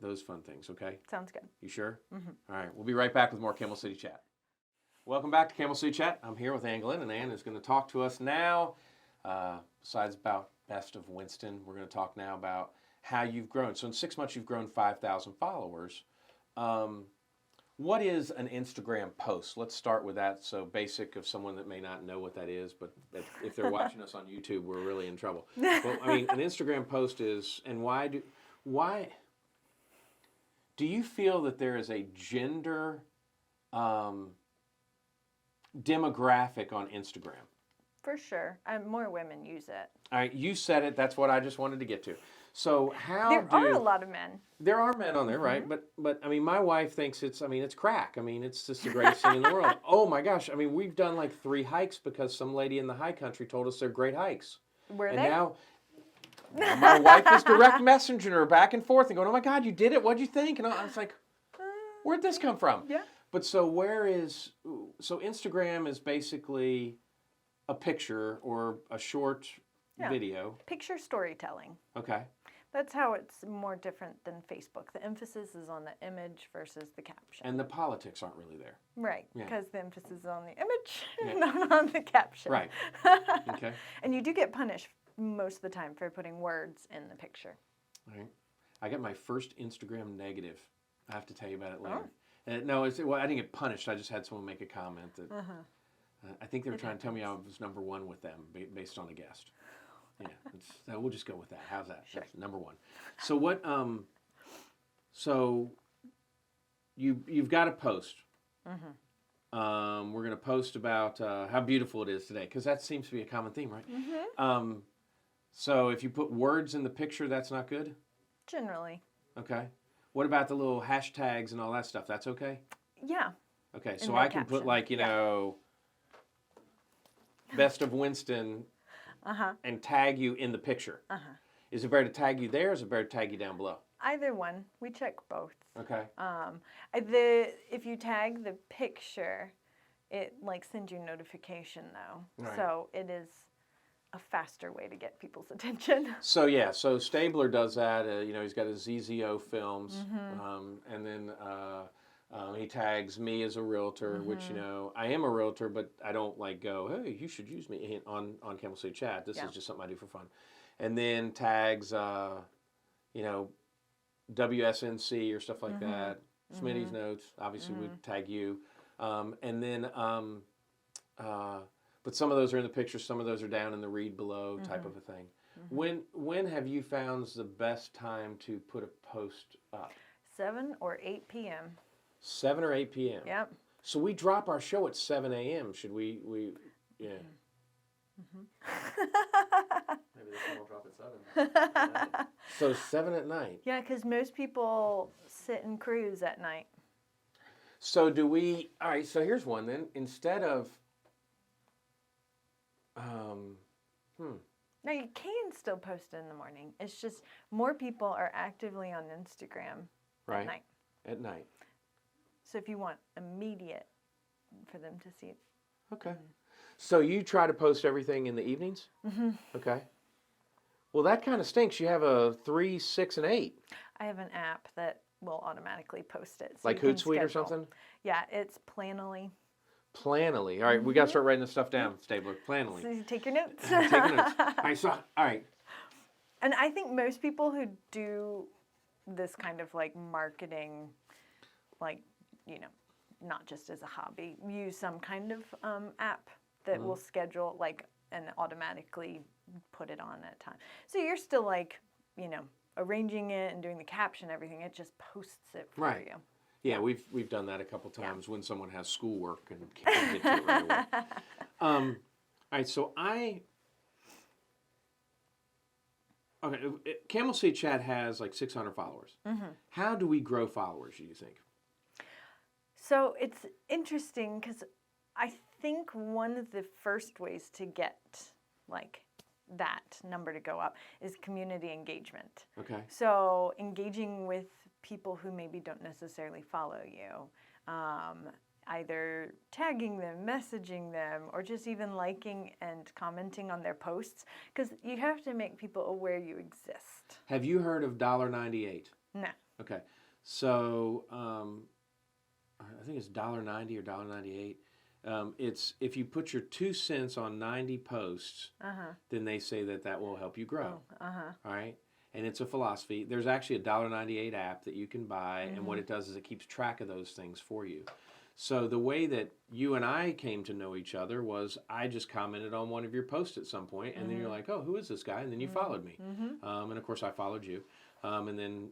S1: those fun things, okay?
S2: Sounds good.
S1: You sure? All right, we'll be right back with more Camel City Chat. Welcome back to Camel City Chat. I'm here with Ann Glenn, and Ann is going to talk to us now. Besides about Best of Winston, we're going to talk now about how you've grown. So in 6 months, you've grown 5,000 followers. What is an Instagram post? Let's start with that. So basic of someone that may not know what that is, but if they're watching us on YouTube, we're really in trouble. Well, I mean, an Instagram post is, and why do you feel that there is a gender demographic on Instagram?
S2: For sure. More women use it.
S1: All right, you said it. That's what I just wanted to get to. So
S2: There are a lot of men.
S1: there are men on there, right? But I mean, my wife thinks it's crack. I mean, it's just the greatest thing in the world. Oh my gosh! I mean, we've done like 3 hikes because some lady in the high country told us they're great hikes.
S2: Were
S1: And
S2: they?
S1: now my wife is direct messaging her back and forth and going, "Oh my God, you did it! What'd you think?" And I was like, "Where'd this come from?"
S2: Yeah.
S1: But so Instagram is basically a picture or a short video.
S2: Picture storytelling.
S1: Okay.
S2: That's how it's more different than Facebook. The emphasis is on the image versus the caption.
S1: And the politics aren't really there.
S2: Right,
S1: Yeah.
S2: because the emphasis is on the image, not on the caption.
S1: Right. Okay.
S2: And you do get punished most of the time for putting words in the picture.
S1: All right. I got my first Instagram negative. I have to tell you about it later. No, I didn't get punished. I just had someone make a comment that I think they were trying to tell me I was number 1 with them based on a guest. Yeah, we'll just go with that. How's that?
S2: Sure.
S1: That's number 1. So what? So you've got a post. We're gonna post about how beautiful it is today because that seems to be a common theme, right? So if you put words in the picture, that's not good.
S2: Generally.
S1: Okay. What about the little hashtags and all that stuff? That's okay.
S2: Yeah.
S1: Okay,
S2: In
S1: so
S2: the
S1: I can put
S2: caption.
S1: like best of Winston. And tag you in the picture. Is it better to tag you there or is it better to tag you down below?
S2: Either one. We check both.
S1: Okay.
S2: If you tag the picture, it like sends you notification though.
S1: Right.
S2: So it is a faster way to get people's attention.
S1: So so Stabler does that. He's got his ZZO films, and then he tags me as a realtor, which I am a realtor, but I don't like go, hey, you should use me on Camel City Chat. This is just something I do for fun. And then tags, WSNC or stuff like that. Smitty's notes, obviously would tag you, and then but some of those are in the picture, some of those are down in the read below type of a thing. When have you found the best time to put a post up?
S2: 7 or 8 p.m.
S1: 7 or 8 p.m.
S2: Yep.
S1: So we drop our show at 7 a.m. Should we? Yeah.
S3: Maybe this one will drop at 7.
S1: So 7 at night.
S2: Yeah, because most people sit and cruise at night.
S1: So do we? All right. So here's one then. Instead of,
S2: No, you can still post it in the morning. It's just more people are actively on Instagram
S1: right
S2: at night.
S1: At night.
S2: So if you want immediate for them to see it.
S1: Okay. So you try to post everything in the evenings? Okay. Well, that kind of stinks. You have a 3, 6, and 8.
S2: I have an app that will automatically post it. So
S1: Like
S2: you can
S1: Hootsuite or
S2: schedule.
S1: something?
S2: Yeah, it's Planoly.
S1: Planoly. All right, we got to start writing this stuff down, Stabler. Planoly.
S2: So you take your notes.
S1: Taking notes. All right, so, all right.
S2: And I think most people who do this kind of like marketing, like, not just as a hobby, use some kind of app that will schedule and automatically put it on at time. So you're still arranging it and doing the caption, everything. It just posts it for
S1: Right.
S2: you.
S1: Yeah, we've done that a couple times when someone has schoolwork and can't get to it right away. All right, so Camel City Chat has like 600 followers. How do we grow followers, do you think?
S2: So it's interesting because I think one of the first ways to get that number to go up is community engagement.
S1: Okay.
S2: So engaging with people who maybe don't necessarily follow you, either tagging them, messaging them, or just even liking and commenting on their posts, because you have to make people aware you exist.
S1: Have you heard of $1.98?
S2: No.
S1: Okay. So I think it's $1.90 or $1.98. It's if you put your 2 cents on 90 posts, then they say that will help you grow. All right. And it's a philosophy. There's actually a $1.98 app that you can buy, and what it does is it keeps track of those things for you. So the way that you and I came to know each other was I just commented on one of your posts at some point, and then you're like, oh, who is this guy? And then you followed me. And of course I followed you. And then,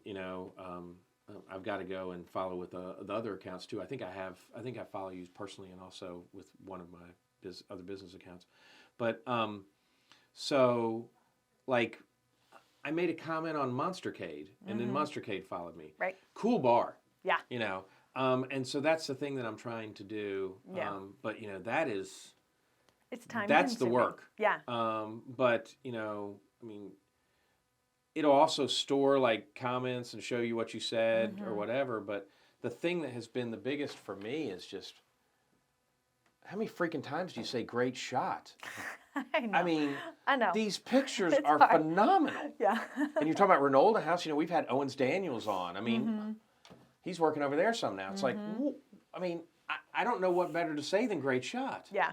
S1: I've got to go and follow with the other accounts too. I think I follow you personally and also with one of my other business accounts. But so like I made a comment on Monstercade, and then Monstercade followed me.
S2: Right.
S1: Cool bar.
S2: Yeah.
S1: You know, and so that's the thing that I'm trying to do.
S2: Yeah.
S1: But you know, that is
S2: It's time
S1: that's the
S2: consuming.
S1: work.
S2: Yeah.
S1: But you know, I mean, it'll also store like comments and show you what you said or whatever. But the thing that has been the biggest for me is just how many freaking times do you say "great shot"?
S2: I know.
S1: I mean,
S2: I know.
S1: these pictures
S2: It's
S1: are
S2: hard.
S1: phenomenal.
S2: Yeah.
S1: And you're talking about Ronaldo House. You know, we've had Owens Daniels on. I mean, he's working over there some now. It's like, I mean, I don't know what better to say than "great shot."
S2: Yeah.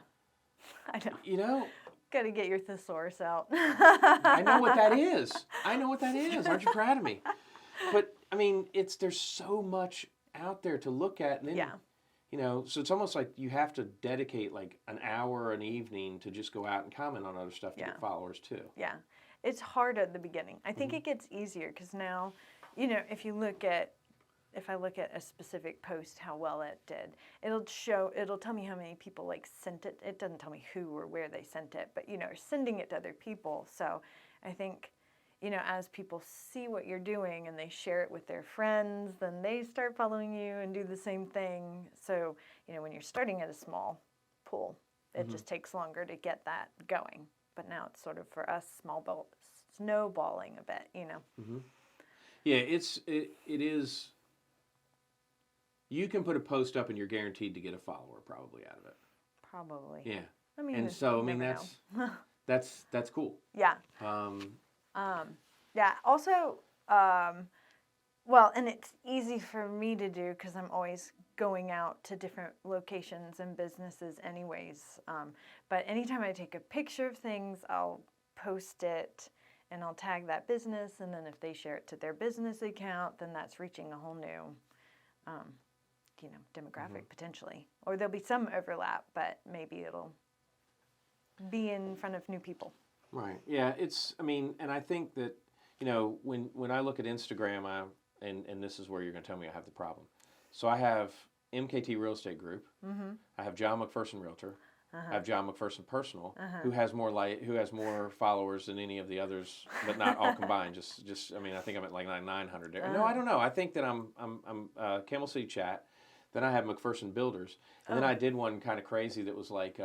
S2: I know.
S1: You know,
S2: Got to get your thesaurus out.
S1: I know what that is. I know what that is. Aren't you proud of me? But I mean, there's so much out there to look at, and then
S2: Yeah.
S1: you know, so it's almost like you have to dedicate like an hour an evening to just go out and comment on other stuff to
S2: Yeah.
S1: get followers too.
S2: Yeah. It's hard at the beginning. I think it gets easier because now, you know, if I look at a specific post, how well it did, it'll tell me how many people like sent it. It doesn't tell me who or where they sent it, but you know, sending it to other people. So I think, you know, as people see what you're doing and they share it with their friends, then they start following you and do the same thing. So, you know, when you're starting at a small pool, it just takes longer to get that going. But now it's sort of for us snowballing a bit, you know.
S1: Yeah, it is. You can put a post up and you're guaranteed to get a follower probably out of it.
S2: Probably.
S1: Yeah.
S2: I mean,
S1: And so I mean
S2: never know.
S1: that's cool.
S2: Yeah. Yeah. Also, well, and it's easy for me to do because I'm always going out to different locations and businesses anyways. But anytime I take a picture of things, I'll post it and I'll tag that business. And then if they share it to their business account, then that's reaching a whole new, you know, demographic potentially. Or there'll be some overlap, but maybe it'll be in front of new people.
S1: Right. Yeah. I mean, and I think that, you know, when I look at Instagram, and this is where you're going to tell me I have the problem. So I have MKT Real Estate Group. I have John McPherson Realtor. I have John McPherson Personal, who has more followers than any of the others, but not all combined. Just I mean, I think I'm at like 900 there. No, I don't know. I think that I'm Camel City Chat. Then I have McPherson Builders, and then I did one kind of crazy that was like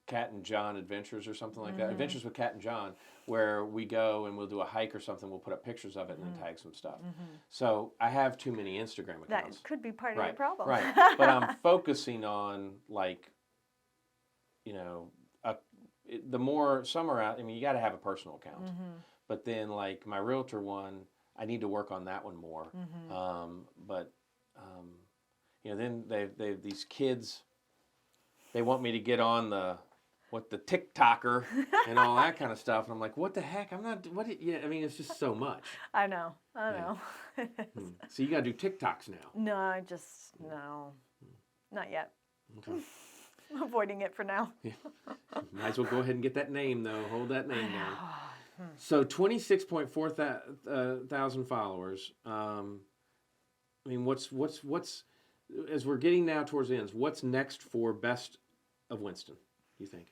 S1: Cat and John Adventures or something like that. Adventures with Cat and John, where we go and we'll do a hike or something. We'll put up pictures of it and then tag some stuff. So I have too many Instagram accounts.
S2: That could be part of your problem.
S1: Right. But I'm focusing on like, you know, the more some are out. I mean, you got to have a personal account. But then like my realtor one, I need to work on that one more. But you know, then they these kids, they want me to get on the TikToker and all that kind of stuff, and I'm like, what the heck? I'm not. Yeah, I mean, it's just so much.
S2: I know. I know.
S1: So you got to do TikToks now.
S2: No, no, not yet.
S1: Okay.
S2: Avoiding it for now.
S1: Might as well go ahead and get that name though. Hold that name down. So 26.4 thousand followers. I mean, what's as we're getting now towards the ends, what's next for Best of Winston, you think?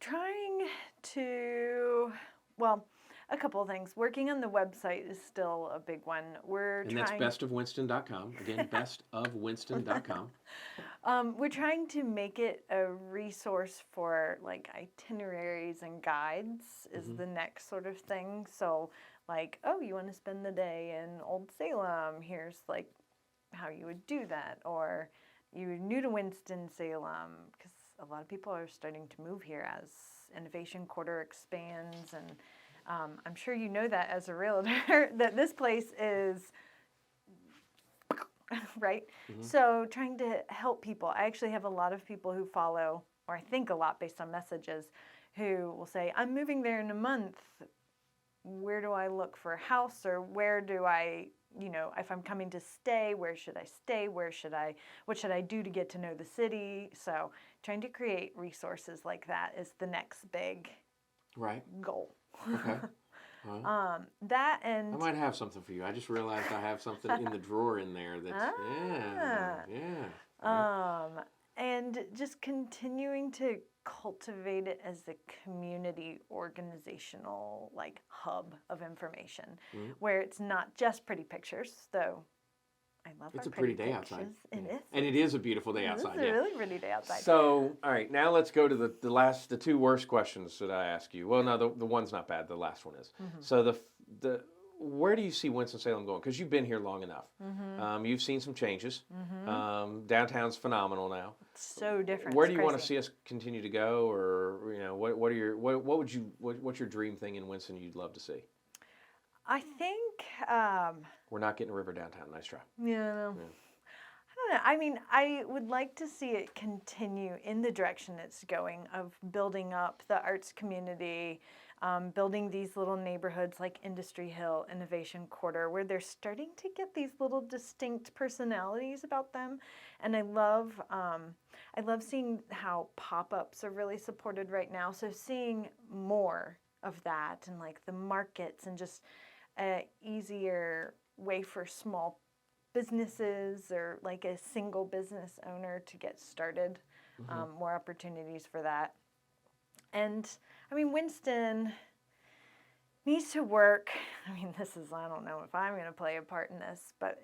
S2: Trying to, well, a couple of things. Working on the website is still a big one.
S1: That's bestofwinston.com. Again, bestofwinston.com.
S2: We're trying to make it a resource for like itineraries and guides is the next sort of thing. So like, oh, you want to spend the day in Old Salem? Here's like how you would do that. Or you're new to Winston-Salem, because a lot of people are starting to move here as Innovation Quarter expands. And I'm sure you know that as a realtor, that this place is, right? So trying to help people. I actually have a lot of people who follow, or I think a lot based on messages, who will say, I'm moving there in a month. Where do I look for a house? Or where do I, you know, if I'm coming to stay, where should I stay? What should I do to get to know the city? So trying to create resources like that is the next big goal.
S1: Okay.
S2: That and
S1: I might have something for you. I just realized I have something in the drawer in there that's
S2: and just continuing to cultivate it as a community organizational like hub of information, where it's not just pretty pictures, though I love
S1: It's
S2: our
S1: a pretty day
S2: pictures.
S1: outside.
S2: It is.
S1: And it is a beautiful day
S2: It
S1: outside.
S2: is a really pretty day outside.
S1: So, all right, now let's go to the two worst questions that I ask you. Well, no, the one's not bad. The last one is. So the where do you see Winston-Salem going? Because you've been here long enough. You've seen some changes. Downtown's phenomenal now.
S2: So different.
S1: Where
S2: It's
S1: do you want to
S2: crazy.
S1: see us continue to go, or what's your dream thing in Winston you'd love to see?
S2: I think.
S1: We're not getting a river downtown. Nice try.
S2: Yeah. I don't know. I mean, I would like to see it continue in the direction it's going of building up the arts community, building these little neighborhoods like Industry Hill, Innovation Quarter, where they're starting to get these little distinct personalities about them. And I love seeing how pop-ups are really supported right now. So seeing more of that and like the markets and just a easier way for small businesses or like a single business owner to get started, more opportunities for that. And I mean, Winston needs to work. I mean, I don't know if I'm going to play a part in this, but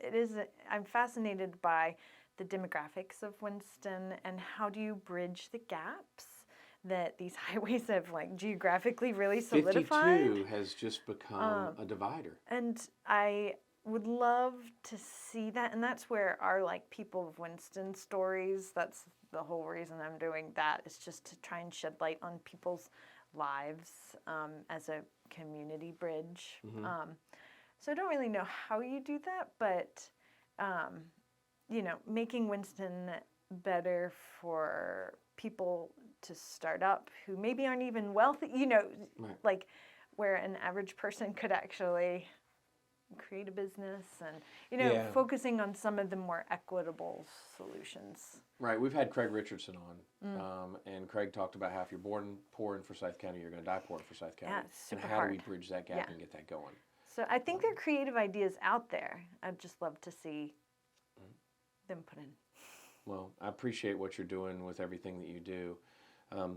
S2: I'm fascinated by the demographics of Winston and how do you bridge the gaps that these highways have like geographically really solidified.
S1: 52 has just become a divider.
S2: And I would love to see that, and that's where our like people of Winston stories, that's the whole reason I'm doing that, is just to try and shed light on people's lives as a community bridge. So I don't really know how you do that, but making Winston better for people to start up who maybe aren't even wealthy, like where an average person could actually create a business and, focusing on some of the more equitable solutions.
S1: Right. We've had Craig Richardson on, and Craig talked about how if you're born poor in Forsyth County, you're going to die poor in Forsyth County.
S2: Yeah, it's super
S1: and how do we
S2: hard.
S1: bridge that gap and get that going?
S2: So I think there are creative ideas out there. I'd just love to see them put in.
S1: Well, I appreciate what you're doing with everything that you do.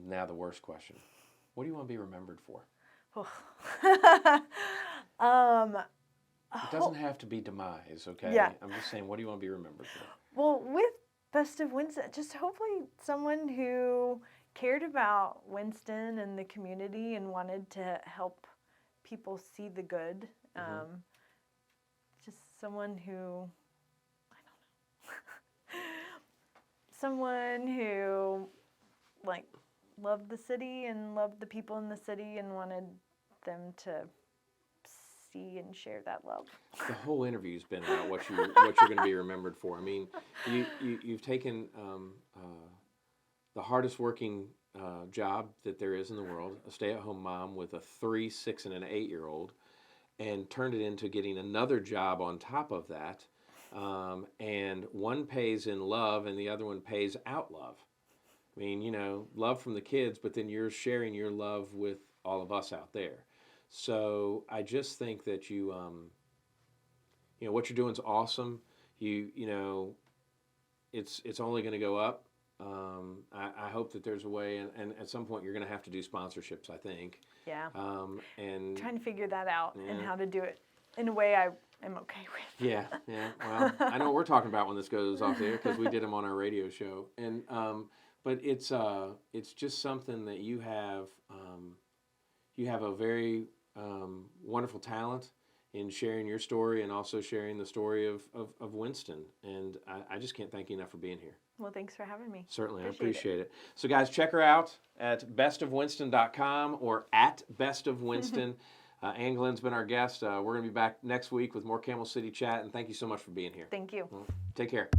S1: Now the worst question. What do you want to be remembered for? It doesn't have to be demise, okay?
S2: Yeah.
S1: I'm just saying, what do you want to be remembered for?
S2: Well, with Best of Winston, just hopefully someone who cared about Winston and the community and wanted to help people see the good. Just someone who, I don't know, someone who like loved the city and loved the people in the city and wanted them to see and share that love.
S1: The whole interview's been about what you're going to be remembered for. I mean, you've taken the hardest working job that there is in the world, a stay-at-home mom with a 3, 6, and an 8-year-old, and turned it into getting another job on top of that. And one pays in love and the other one pays out love. I mean, love from the kids, but then you're sharing your love with all of us out there. So I just think that what you're doing is awesome. It's only going to go up. I hope that there's a way, and at some point you're going to have to do sponsorships, I think.
S2: Yeah.
S1: And
S2: trying to figure that out and how to do it in a way I am okay with.
S1: Yeah. Well, I know what we're talking about when this goes off there because we did them on our radio show, and but it's just something that you have. You have a very wonderful talent in sharing your story and also sharing the story of Winston. And I just can't thank you enough for being here.
S2: Well, thanks for having me.
S1: Certainly, I appreciate it. So, guys, check her out at bestofwinston.com or at bestofwinston. Ann Glenn's been our guest. We're going to be back next week with more Camel City Chat. And thank you so much for being here.
S2: Thank you.
S1: Well, take care.